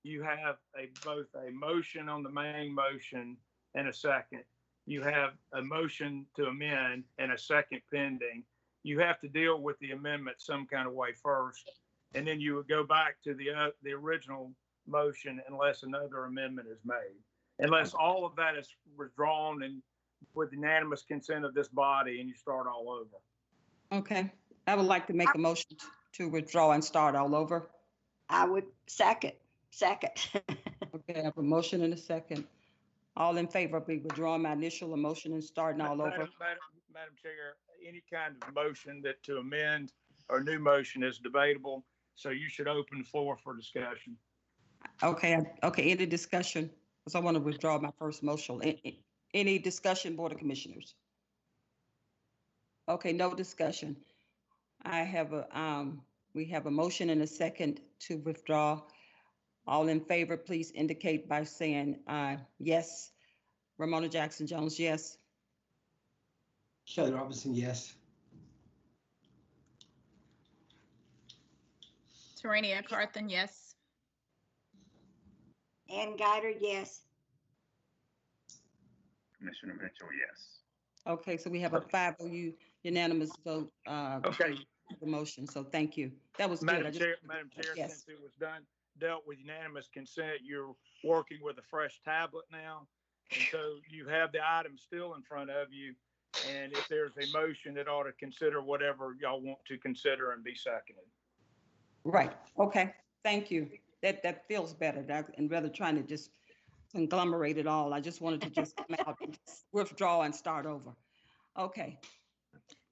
you have both a motion on the main motion and a second. You have a motion to amend and a second pending. You have to deal with the amendment some kind of way first, and then you would go back to the original motion unless another amendment is made. Unless all of that is withdrawn and with unanimous consent of this body and you start all over. Okay, I would like to make a motion to withdraw and start all over. I would second. Okay, I have a motion and a second. All in favor of me withdrawing my initial motion and starting all over? Madam Chair, any kind of motion that to amend or new motion is debatable, so you should open the floor for discussion. Okay, any discussion? Because I want to withdraw my first motion. Any discussion, Board of Commissioners? Okay, no discussion. We have a motion and a second to withdraw. All in favor, please indicate by saying yes. Ramona Jackson Jones, yes. Shelley Robinson, yes. Tarania Carthen, yes. Ann Guider, yes. Commissioner Mitchell, yes. Okay, so we have a 5-0 unanimous vote. Okay. The motion, so thank you. That was good. Madam Chair, Yes. since it was dealt with unanimous consent, you're working with a fresh tablet now. And so you have the item still in front of you. And if there's a motion, it ought to consider whatever y'all want to consider and be seconded. Right, okay, thank you. That feels better, and rather trying to just conglomerate it all, I just wanted to just come out and withdraw and start over. Okay.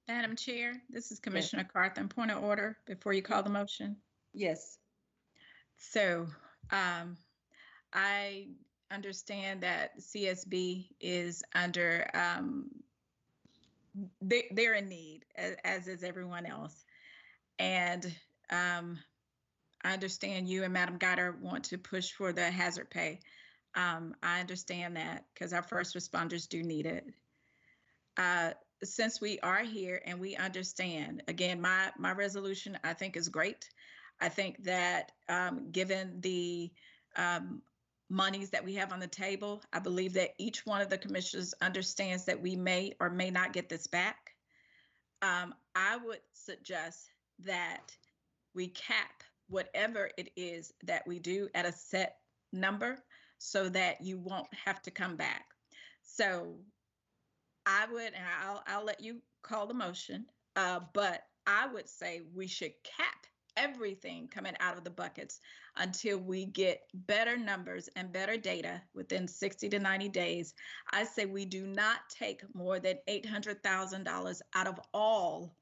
Madam Chair, this is Commissioner Carthen. Point of order before you call the motion. Yes. So I understand that CSB is under, they're in need, as is everyone else. And I understand you and Madam Guider want to push for the hazard pay. I understand that because our first responders do need it. Since we are here and we understand, again, my resolution I think is great. I think that given the monies that we have on the table, I believe that each one of the commissioners understands that we may or may not get this back. I would suggest that we cap whatever it is that we do at a set number so that you won't have to come back. So I would, and I'll let you call the motion, but I would say we should cap everything coming out of the buckets until we get better numbers and better data within 60 to 90 days. I say we do not take more than $800,000 out of all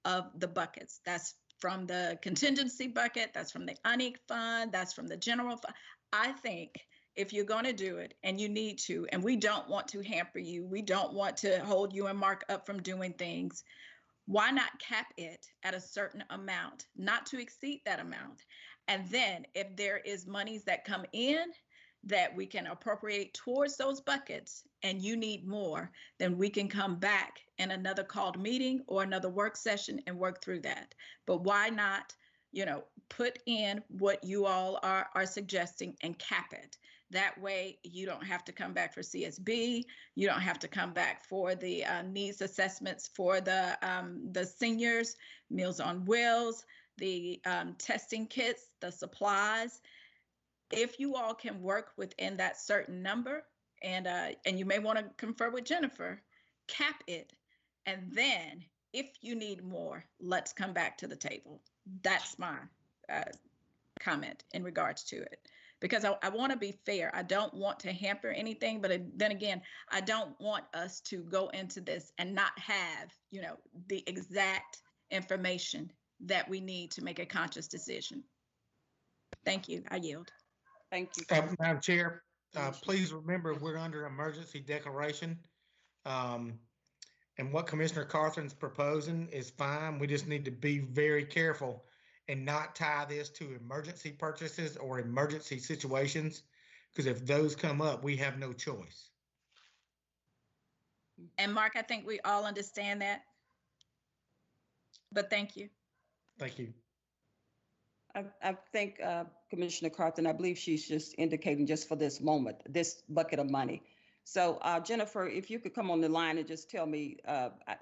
of the buckets. That's from the contingency bucket, that's from the UNIC fund, that's from the general fund. I think if you're going to do it and you need to, and we don't want to hamper you, we don't want to hold you and Mark up from doing things, Why not cap it at a certain amount, not to exceed that amount? And then if there is monies that come in that we can appropriate towards those buckets and you need more, then we can come back in another called meeting or another work session and work through that. But why not, put in what you all are suggesting and cap it? That way you don't have to come back for CSB. You don't have to come back for the needs assessments for the seniors, Meals on Wheels, the testing kits, the supplies. If you all can work within that certain number, and you may want to confer with Jennifer, cap it. And then if you need more, let's come back to the table. That's my comment in regards to it. Because I want to be fair. I don't want to hamper anything, but then again, I don't want us to go into this and not have, the exact information that we need to make a conscious decision. Thank you. I yield. Thank you. Madam Chair, please remember we're under emergency declaration. And what Commissioner Carthen's proposing is fine. We just need to be very careful and not tie this to emergency purchases or emergency situations, because if those come up, we have no choice. And Mark, I think we all understand that. But thank you. Thank you. I think Commissioner Carthen, I believe she's just indicating just for this moment, this bucket of money. So Jennifer, if you could come on the line and just tell me,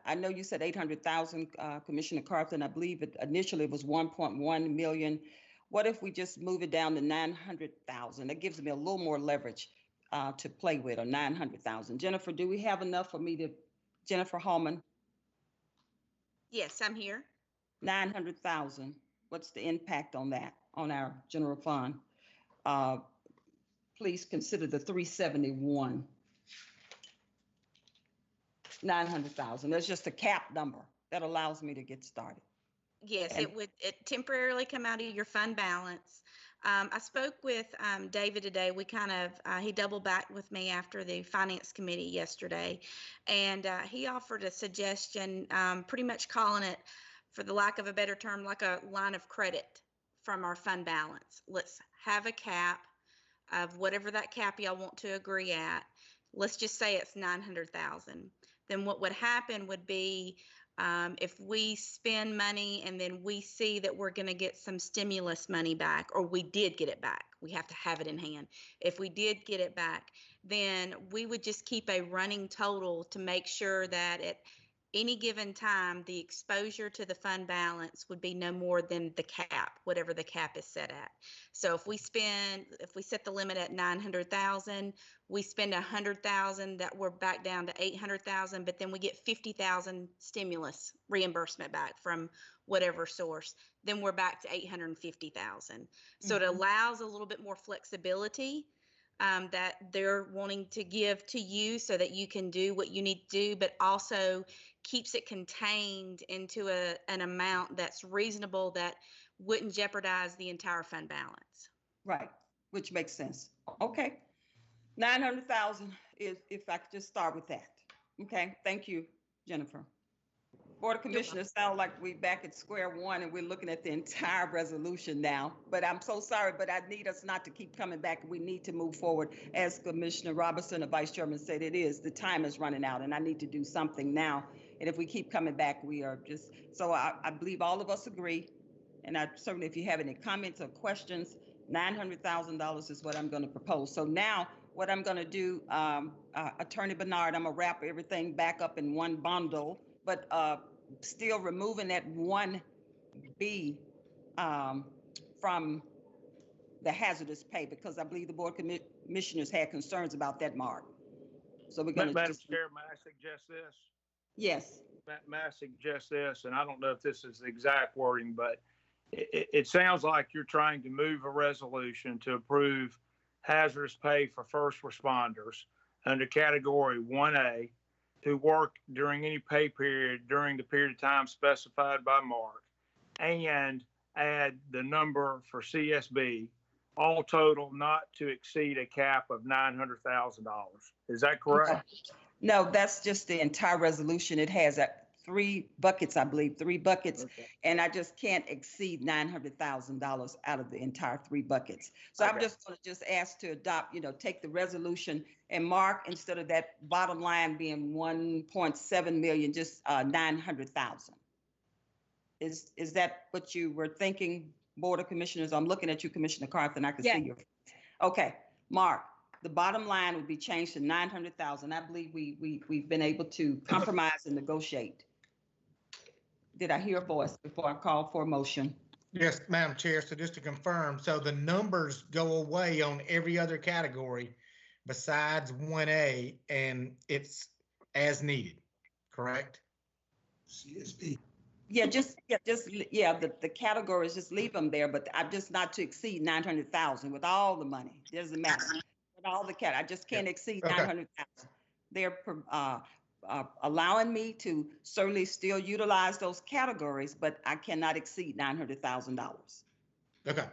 I know you said 800,000, Commissioner Carthen. I believe it initially was 1.1 million. What if we just move it down to 900,000? That gives me a little more leverage to play with, or 900,000. Jennifer, do we have enough for me to, Jennifer Hallman? Yes, I'm here. 900,000. What's the impact on that, on our general fund? Please consider the 371. 900,000. That's just a cap number that allows me to get started. Yes, it would temporarily come out of your fund balance. I spoke with David today. We he doubled back with me after the finance committee yesterday, and he offered a suggestion, pretty much calling it, for the lack of a better term, like a line of credit from our fund balance. Let's have a cap of whatever that cap y'all want to agree at. Let's just say it's 900,000. Then what would happen would be, if we spend money and then we see that we're going to get some stimulus money back, or we did get it back, we have to have it in hand. If we did get it back, then we would just keep a running total to make sure that at any given time, the exposure to the fund balance would be no more than the cap, whatever the cap is set at. So if we set the limit at 900,000, we spend 100,000, that we're back down to 800,000, but then we get 50,000 stimulus reimbursement back from whatever source, then we're back to 850,000. So it allows a little bit more flexibility that they're wanting to give to you so that you can do what you need to do, but also keeps it contained into an amount that's reasonable, that wouldn't jeopardize the entire fund balance. Right, which makes sense. Okay. 900,000 is, if I could just start with that. Okay, thank you, Jennifer. Board of Commissioners sound like we back at square one and we're looking at the entire resolution now. But I'm so sorry, but I need us not to keep coming back. We need to move forward. As Commissioner Robertson, the Vice Chairman, said, the time is running out and I need to do something now. And if we keep coming back, we are just, so I believe all of us agree. And I certainly, if you have any comments or questions, $900,000 is what I'm going to propose. So now what I'm going to do, Attorney Bernard, I'm going to wrap everything back up in one bundle, but still removing that 1B from the hazardous pay, because I believe the Board of Commissioners had concerns about that, Mark. So we're going to— Madam Chair, may I suggest this? Yes. May I suggest this? And I don't know if this is the exact wording, but it sounds like you're trying to move a resolution to approve hazardous pay for first responders under category 1A who work during any pay period during the period of time specified by Mark, and add the number for CSB, all total not to exceed a cap of $900,000. Is that correct? No, that's just the entire resolution. It has that. three buckets, I believe, three buckets. Okay. And I just can't exceed $900,000 out of the entire three buckets. So I'm Okay. just going to just ask to adopt, take the resolution and mark, instead of that bottom line being 1.7 million, just 900,000. Is that what you were thinking, Board of Commissioners? I'm looking at you, Commissioner Carthen. I can Yeah. see your. Okay, Mark, the bottom line would be changed to 900,000. I believe we've been able to compromise and negotiate. Did I hear a voice before I call for a motion? Yes, Madam Chair. So just to confirm, so the numbers go away on every other category besides 1A, and it's as needed, correct? CSB. The categories, just leave them there, but I'm just not to exceed 900,000 with all the money. Doesn't matter. With all the I just can't exceed Okay. 900,000. They're allowing me to certainly still utilize those categories, but I cannot exceed $900,000. Okay.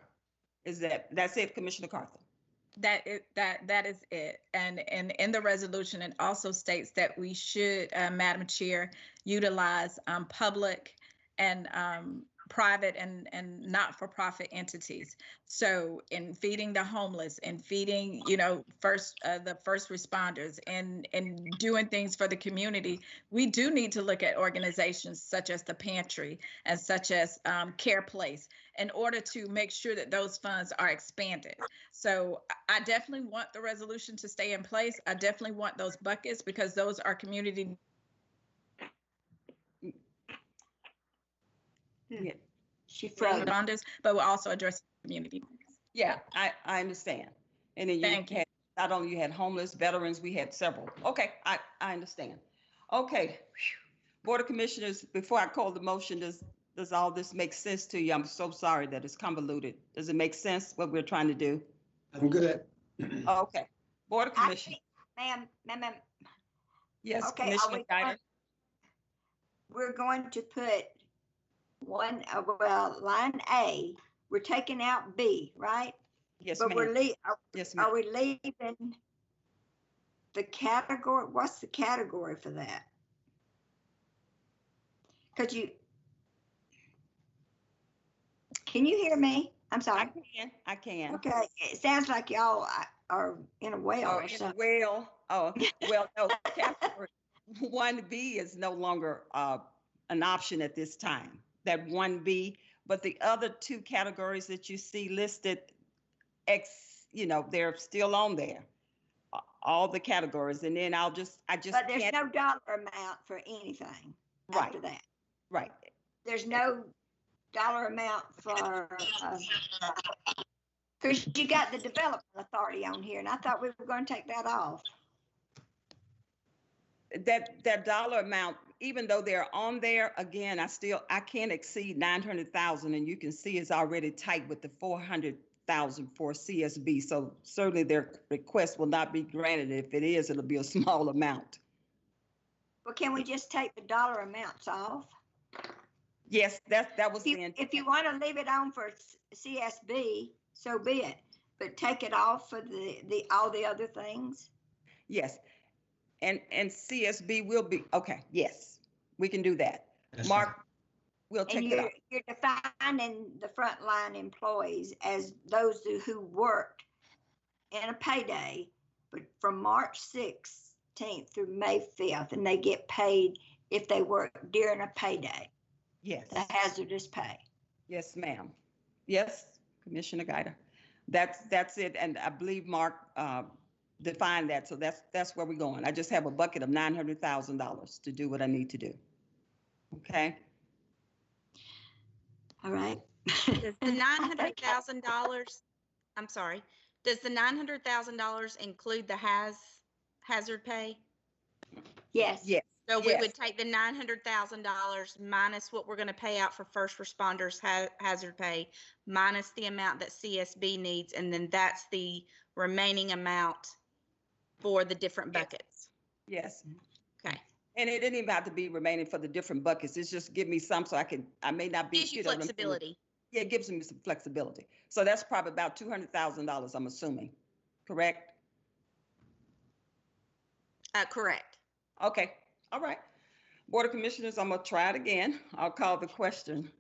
That's it, Commissioner Carthen? That is it. And in the resolution, it also states that we should, Madam Chair, utilize public and private and not-for-profit entities. So in feeding the homeless and feeding, the first responders and doing things for the community, we do need to look at organizations such as the Pantry and such as Care Place in order to make sure that those funds are expanded. So I definitely want the resolution to stay in place. I definitely want those buckets because those are community. Yeah. She froze. Responders, but we'll also address community. Yeah, I understand. And then Thank you. not only you had homeless, veterans, we had several. Okay, I understand. Okay, Board of Commissioners, before I call the motion, does all this make sense to you? I'm so sorry that it's convoluted. Does it make sense what we're trying to do? I'm good at. Okay, Board of Commissioners. Ma'am. Yes, Okay, Commissioner Guider. We're going to put line A, we're taking out B, right? Yes, But ma'am. Yes, ma'am. are we leaving the category? What's the category for that? Can you hear me? I'm sorry. I can. Okay, it sounds like y'all are in a well or something. No, category 1B is no longer an option at this time. That 1B, but the other two categories that you see listed, they're still on there. All the categories, and then I just But there's can't. no dollar amount for anything Right. after that. Right. There's no dollar amount for, because you got the development authority on here, and I thought we were going to take that off. That dollar amount, even though they're on there, again, I can't exceed 900,000, and you can see it's already tight with the 400,000 for CSB. So certainly their request will not be granted. If it is, it'll be a small amount. Well, can we just take the dollar amounts off? Yes, that was the intent. If you want to leave it on for CSB, so be it. But take it off for the all the other things. Yes, and CSB will be okay. Yes, we can do that. That's Mark, fine. we'll And take it off. you're defining the frontline employees as those who worked in a payday, but from March 16th through May 5th, and they get paid if they work during a payday, Yes. the hazardous pay. Yes, ma'am. Yes, Commissioner Guider. That's it. And I believe Mark defined that. So that's where we're going. I just have a bucket of $900,000 to do what I need to do. Okay. All right. Does the $900,000, I'm sorry, does the $900,000 include the hazard pay? Yes. Yes. So we Yes. would take the $900,000 minus what we're going to pay out for first responders hazard pay, minus the amount that CSB needs, and then that's the remaining amount for the different buckets. Yes. Okay. And it didn't even have to be remaining for the different buckets. It's just give me some so I may not be. Gives you know what I'm saying? flexibility. Yeah, it gives me some flexibility. So that's probably about $200,000, I'm assuming. Correct? Correct. Okay. All right. Board of Commissioners, I'm gonna try it again. I'll call the question.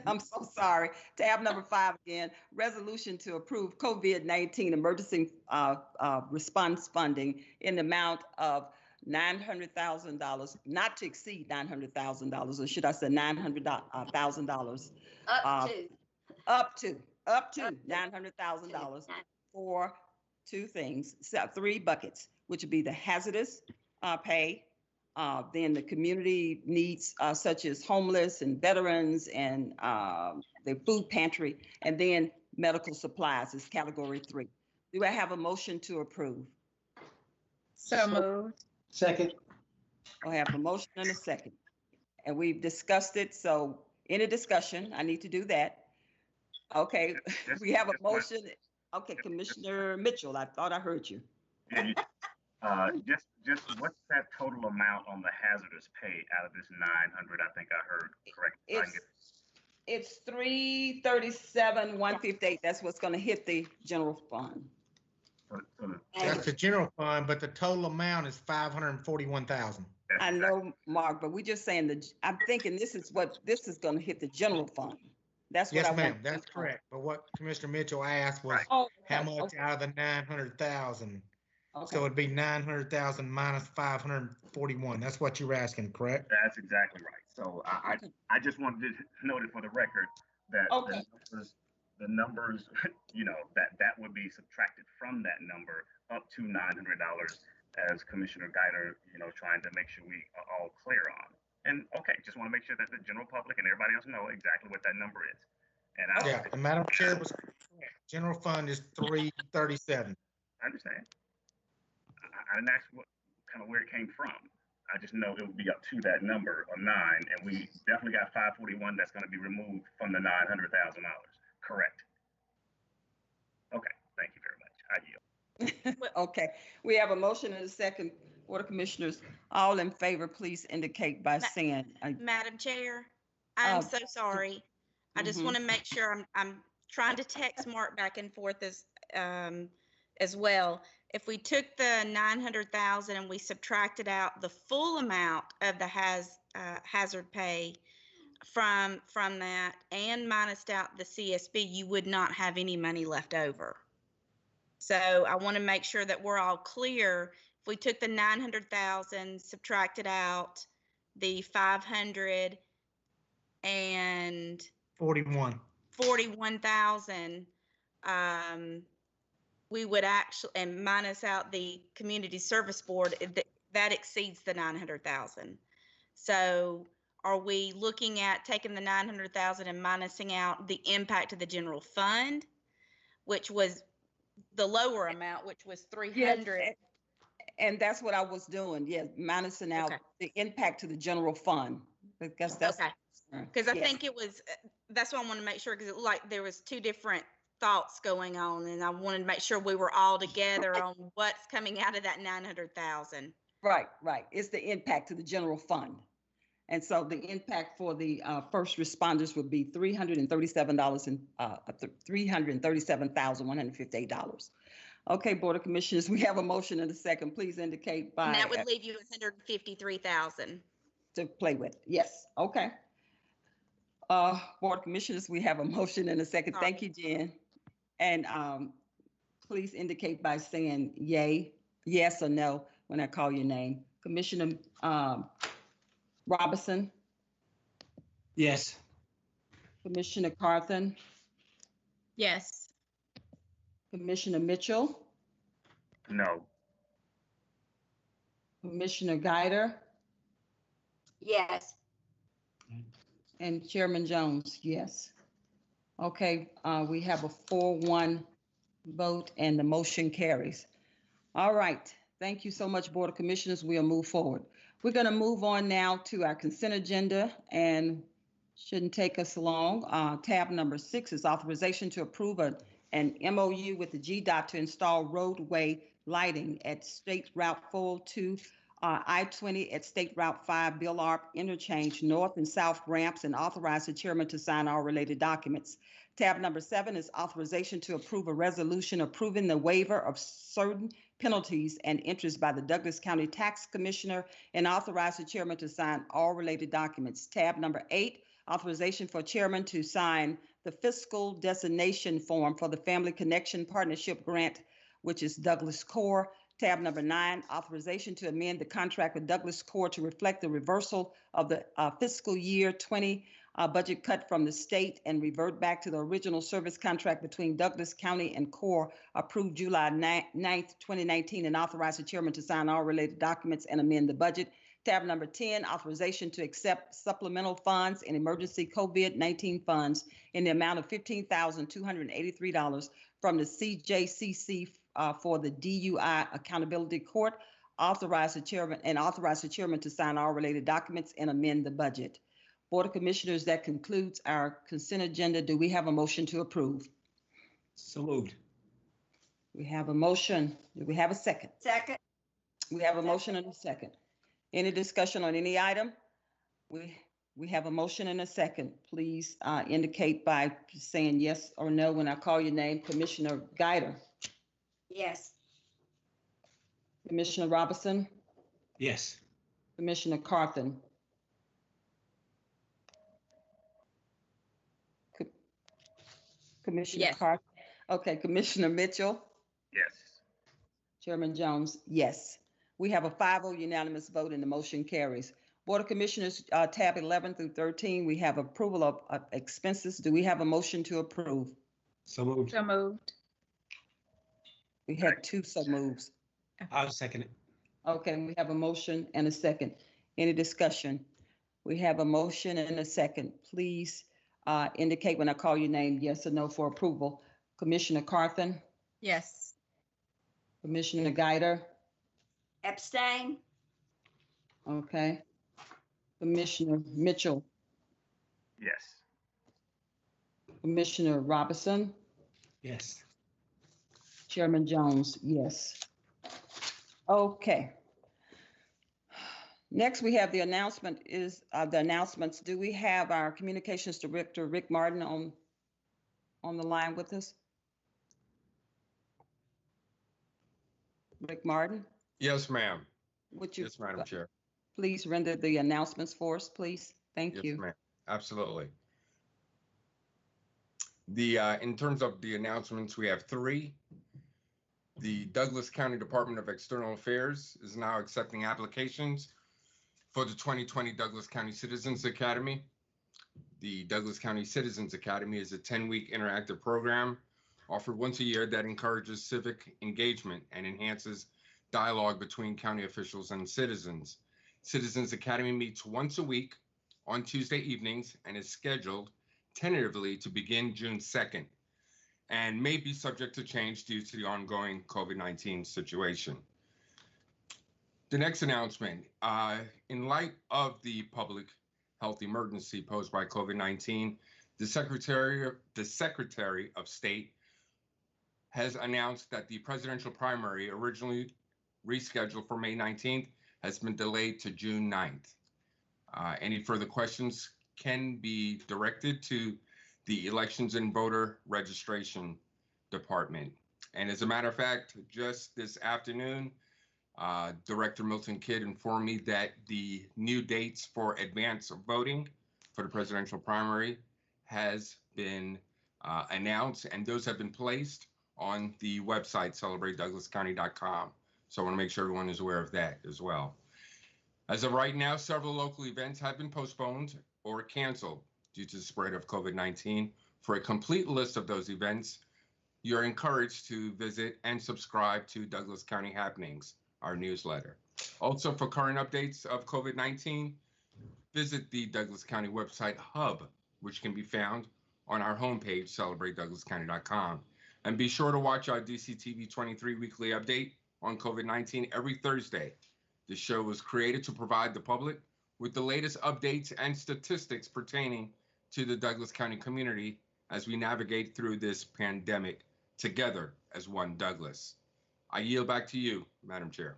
I'm so sorry. Tab number 5 again, resolution to approve COVID-19 emergency response funding in the amount of $900,000, not to exceed $900,000, or should I say $900,000? Up to. Up to Up to. $900,000 for two things, 3 buckets, which would be the hazardous pay, then the community needs such as homeless and veterans and the food pantry, and then medical supplies is category 3. Do I have a motion to approve? So moved. Second. I have a motion and a second. And we've discussed it, so any discussion, I need to do that. Okay, we have a motion. Okay, Commissioner Mitchell, I thought I heard you. Just what's that total amount on the hazardous pay out of this 900? I think I heard correct. It's 337,158. That's what's going to hit the general fund. That's the general fund, but the total amount is 541,000. I know, Mark, but we're just saying that I'm thinking this is going to hit the general fund. That's what yes, ma'am. That's correct. But what Commissioner Mitchell asked was how much out of the 900,000. Okay. So it'd be 900,000 minus 541. That's what you were asking, correct? That's exactly right. So I just wanted to note it for the record that the numbers, that would be subtracted from that number up to $900, as Commissioner Guider, trying to make sure we are all clear on. And just want to make sure that the general public and everybody else know exactly what that number is. And the Madam Chair was correct. General fund is 337. I understand. I didn't ask what kind of where it came from. I just know it would be up to that number of 9, and we definitely got 541 that's going to be removed from the $900,000. Correct. Okay. Thank you very much. I yield. Okay. We have a motion and a second. Board of Commissioners, all in favor, please indicate by saying. Madam Chair, I'm so sorry. I just want to make sure I'm trying to text Mark back and forth as well. If we took the 900,000 and we subtracted out the full amount of the hazard pay from that and minused out the CSB, you would not have any money left over. So I want to make sure that we're all clear. If we took the 900,000, subtracted out the 41,000, we would actually, and minus out the community service board, that exceeds the 900,000. So are we looking at taking the 900,000 and minusing out the impact of the general fund, which was the lower amount, which was 300? Yes, and that's what I was doing. Yeah, minusing out the impact to the general fund. Because that's because I think it was. That's why I want to make sure, because it looked like there was 2 different thoughts going on, and I wanted to make sure we were all together on what's coming out of that 900,000. Right. It's the impact to the general fund. And so the impact for the first responders would be $337,158. Okay, Board of Commissioners, we have a motion and a second. Please indicate by. And that would leave you $153,000 to play with. Yes. Okay. Board of Commissioners, we have a motion and a second. Thank you, Jen. And please indicate by saying yay, yes or no when I call your name. Commissioner Robinson? Yes. Commissioner Carthen? Yes. Commissioner Mitchell? No. Commissioner Guider? Yes. And Chairman Jones, yes. Okay, we have a 4-1 vote and the motion carries. All right, thank you so much, Board of Commissioners. We'll move forward. We're going to move on now to our consent agenda, and shouldn't take us long. Tab number 6 is authorization to approve an MOU with the GDOT to install roadway lighting at State Route 402, I-20 at State Route 5, Bill Arp interchange, north and south ramps, and authorize the chairman to sign all related documents. Tab number 7 is authorization to approve a resolution approving the waiver of certain penalties and interest by the Douglas County Tax Commissioner and authorize the chairman to sign all related documents. Tab number 8, authorization for chairman to sign the fiscal designation form for the Family Connection Partnership Grant, which is Douglas Corps. Tab number 9, authorization to amend the contract with Douglas Corps to reflect the reversal of the fiscal year 20 budget cut from the state and revert back to the original service contract between Douglas County and Corps approved July 9th, 2019, and authorize the chairman to sign all related documents and amend the budget. Tab number 10, authorization to accept supplemental funds and emergency COVID-19 funds in the amount of $15,283 from the CJCC for the DUI Accountability Court. Authorize the chairman to sign all related documents and amend the budget. Board of Commissioners, that concludes our consent agenda. Do we have a motion to approve? So moved. We have a motion. Do we have a second? Second. We have a motion and a second. Any discussion on any item? We have a motion and a second. Please indicate by saying yes or no when I call your name. Commissioner Guider. Yes. Commissioner Robinson. Yes. Commissioner Carthen. Commissioner Yes. Carthen. Okay, Commissioner Mitchell. Yes. Chairman Jones, yes. We have a 5-0 unanimous vote and the motion carries. Board of Commissioners, tab 11 through 13, we have approval of expenses. Do we have a motion to approve? So moved. So moved. We had 2 so moves. I'll second it. Okay, we have a motion and a second. Any discussion? We have a motion and a second. Please indicate when I call your name, yes or no for approval. Commissioner Carthen, Yes. Commissioner Guider, Abstain. okay. Commissioner Mitchell, Yes. Commissioner Robinson, Yes. Chairman Jones, yes. Okay. Next, we have the announcements. Do we have our communications director, Rick Martin, on the line with us? Rick Martin, Yes, ma'am. would you Yes, Madam Chair. please render the announcements for us, please? Thank Yes, you. ma'am. Absolutely. In terms of the announcements, we have 3. The Douglas County Department of External Affairs is now accepting applications for the 2020 Douglas County Citizens Academy. The Douglas County Citizens Academy is a 10-week interactive program offered once a year that encourages civic engagement and enhances dialogue between county officials and citizens. Citizens Academy meets once a week on Tuesday evenings and is scheduled tentatively to begin June 2nd and may be subject to change due to the ongoing COVID-19 situation. The next announcement, in light of the public health emergency posed by COVID-19, the Secretary of State has announced that the presidential primary, originally rescheduled for May 19th, has been delayed to June 9th. Any further questions can be directed to the Elections and Voter Registration Department. And as a matter of fact, just this afternoon, Director Milton Kidd informed me that the new dates for advance voting for the presidential primary has been announced, and those have been placed on the website, celebratedouglascounty.com. So I want to make sure everyone is aware of that as well. As of right now, several local events have been postponed or canceled due to the spread of COVID-19. For a complete list of those events, you're encouraged to visit and subscribe to Douglas County Happenings, our newsletter. Also, for current updates of COVID-19, visit the Douglas County website hub, which can be found on our homepage, celebratedouglascounty.com. And be sure to watch our DCTV 23 weekly update on COVID-19 every Thursday. The show was created to provide the public with the latest updates and statistics pertaining to the Douglas County community as we navigate through this pandemic together as one Douglas. I yield back to you, Madam Chair.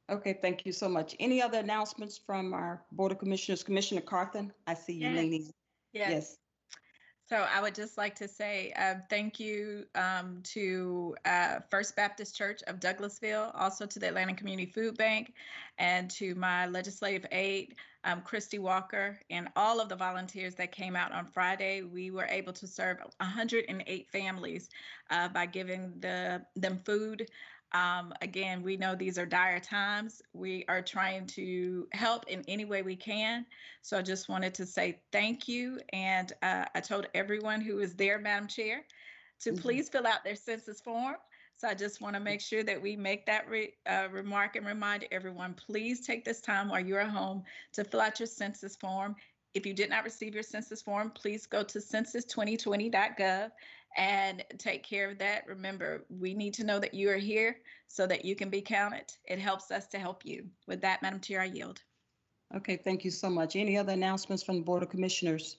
Okay, thank you so much. Any other announcements from our Board of Commissioners? Commissioner Carthen, I see you leaning. Yes. So I would just like to say thank you to First Baptist Church of Douglasville, also to the Atlanta Community Food Bank, and to my legislative aide, Christy Walker, and all of the volunteers that came out on Friday. We were able to serve 108 families by giving them food. Again, we know these are dire times. We are trying to help in any way we can. So I just wanted to say thank you. And I told everyone who was there, Madam Chair, to please fill out their census form. So I just want to make sure that we make that remark and remind everyone, please take this time while you're at home to fill out your census form. If you did not receive your census form, please go to census2020.gov and take care of that. Remember, we need to know that you are here so that you can be counted. It helps us to help you. With that, Madam Chair, I yield. Okay, thank you so much. Any other announcements from the Board of Commissioners?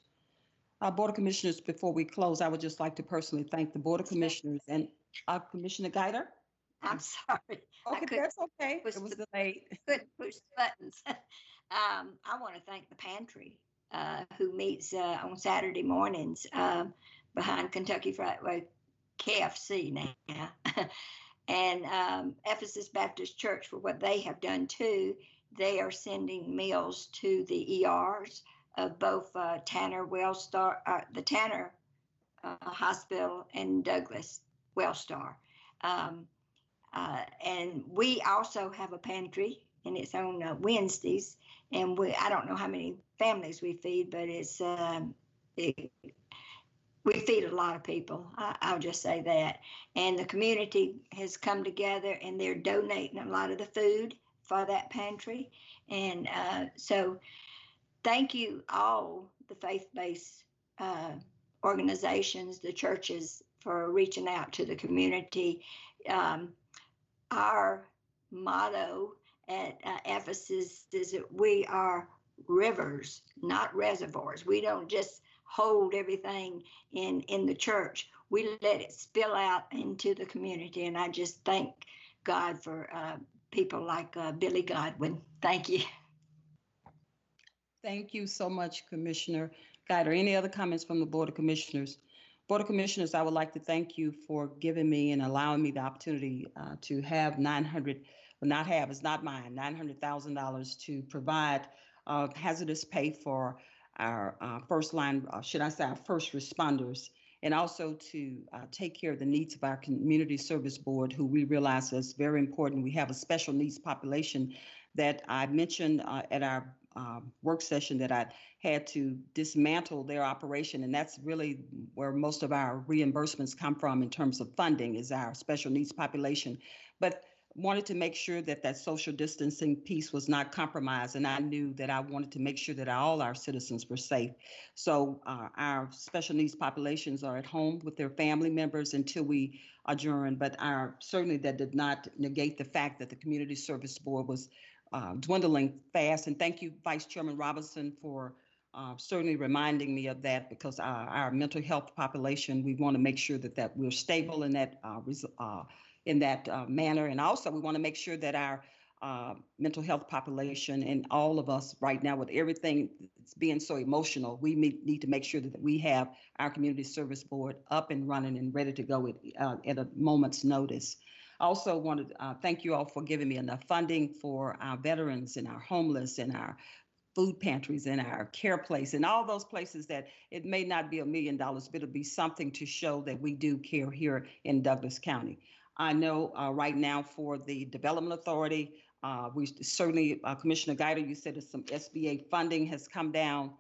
Board of Commissioners, before we close, I would just like to personally thank the Board of Commissioners and Commissioner Guider. I'm sorry. Okay, that's okay. It was delayed. Couldn't push the buttons. I want to thank the pantry who meets on Saturday mornings behind Kentucky Fried Way KFC now. And Ephesus Baptist Church for what they have done too. They are sending meals to the ERs of both Tanner Wellstar, the Tanner Hospital, and Douglas Wellstar. And we also have a pantry, and it's on Wednesdays. And I don't know how many families we feed, but it's we feed a lot of people. I'll just say that. And the community has come together, and they're donating a lot of the food for that pantry. And so thank you all, the faith-based organizations, the churches, for reaching out to the community. Our motto at Ephesus is that we are rivers, not reservoirs. We don't just hold everything in the church. We let it spill out into the community. And I just thank God for people like Billy Godwin. Thank you. Thank you so much, Commissioner Guider. Any other comments from the Board of Commissioners? Board of Commissioners, I would like to thank you for giving me and allowing me the opportunity to have $900,000 to provide hazardous pay for our first line, should I say our first responders, and also to take care of the needs of our Community Service Board, who we realize is very important. We have a special needs population that I mentioned at our work session that I had to dismantle their operation. And that's really where most of our reimbursements come from in terms of funding, is our special needs population. But wanted to make sure that that social distancing piece was not compromised. And I knew that I wanted to make sure that all our citizens were safe. So our special needs populations are at home with their family members until we adjourn. But certainly that did not negate the fact that the Community Service Board was dwindling fast. And thank you, Vice Chairman Robinson, for certainly reminding me of that, because our mental health population, we want to make sure that we're stable in that manner. And also we want to make sure that our mental health population and all of us right now, with everything that's being so emotional, we need to make sure that we have our Community Service Board up and running and ready to go at a moment's notice. I also want to thank you all for giving me enough funding for our veterans and our homeless and our food pantries and our care place and all those places that it may not be $1 million, but it'll be something to show that we do care here in Douglas County. I know right now for the Development Authority, we certainly, Commissioner Guider, you said that some SBA funding has come down.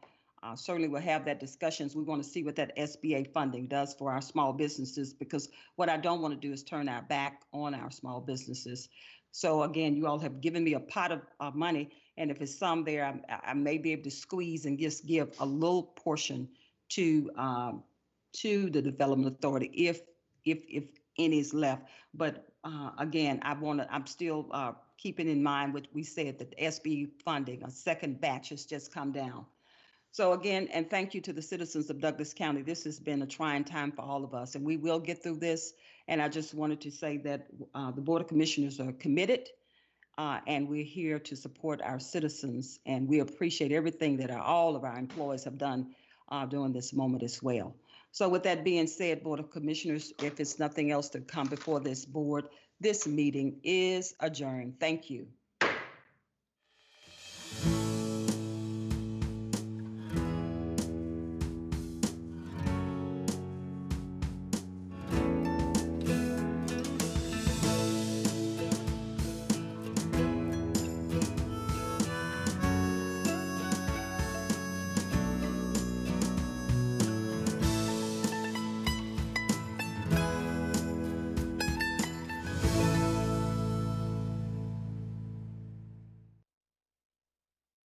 Certainly we'll have that discussions. We want to see what that SBA funding does for our small businesses, because what I don't want to do is turn our back on our small businesses. So again, you all have given me a pot of money, and if it's some there, I may be able to squeeze and just give a little portion to the Development Authority if any is left. But again, I'm still keeping in mind what we said, that the SB funding, a second batch, has just come down. So again, and thank you to the citizens of Douglas County. This has been a trying time for all of us, and we will get through this. And I just wanted to say that the Board of Commissioners are committed, and we're here to support our citizens. And we appreciate everything that all of our employees have done during this moment as well. So with that being said, Board of Commissioners, if it's nothing else to come before this board, this meeting is adjourned. Thank you.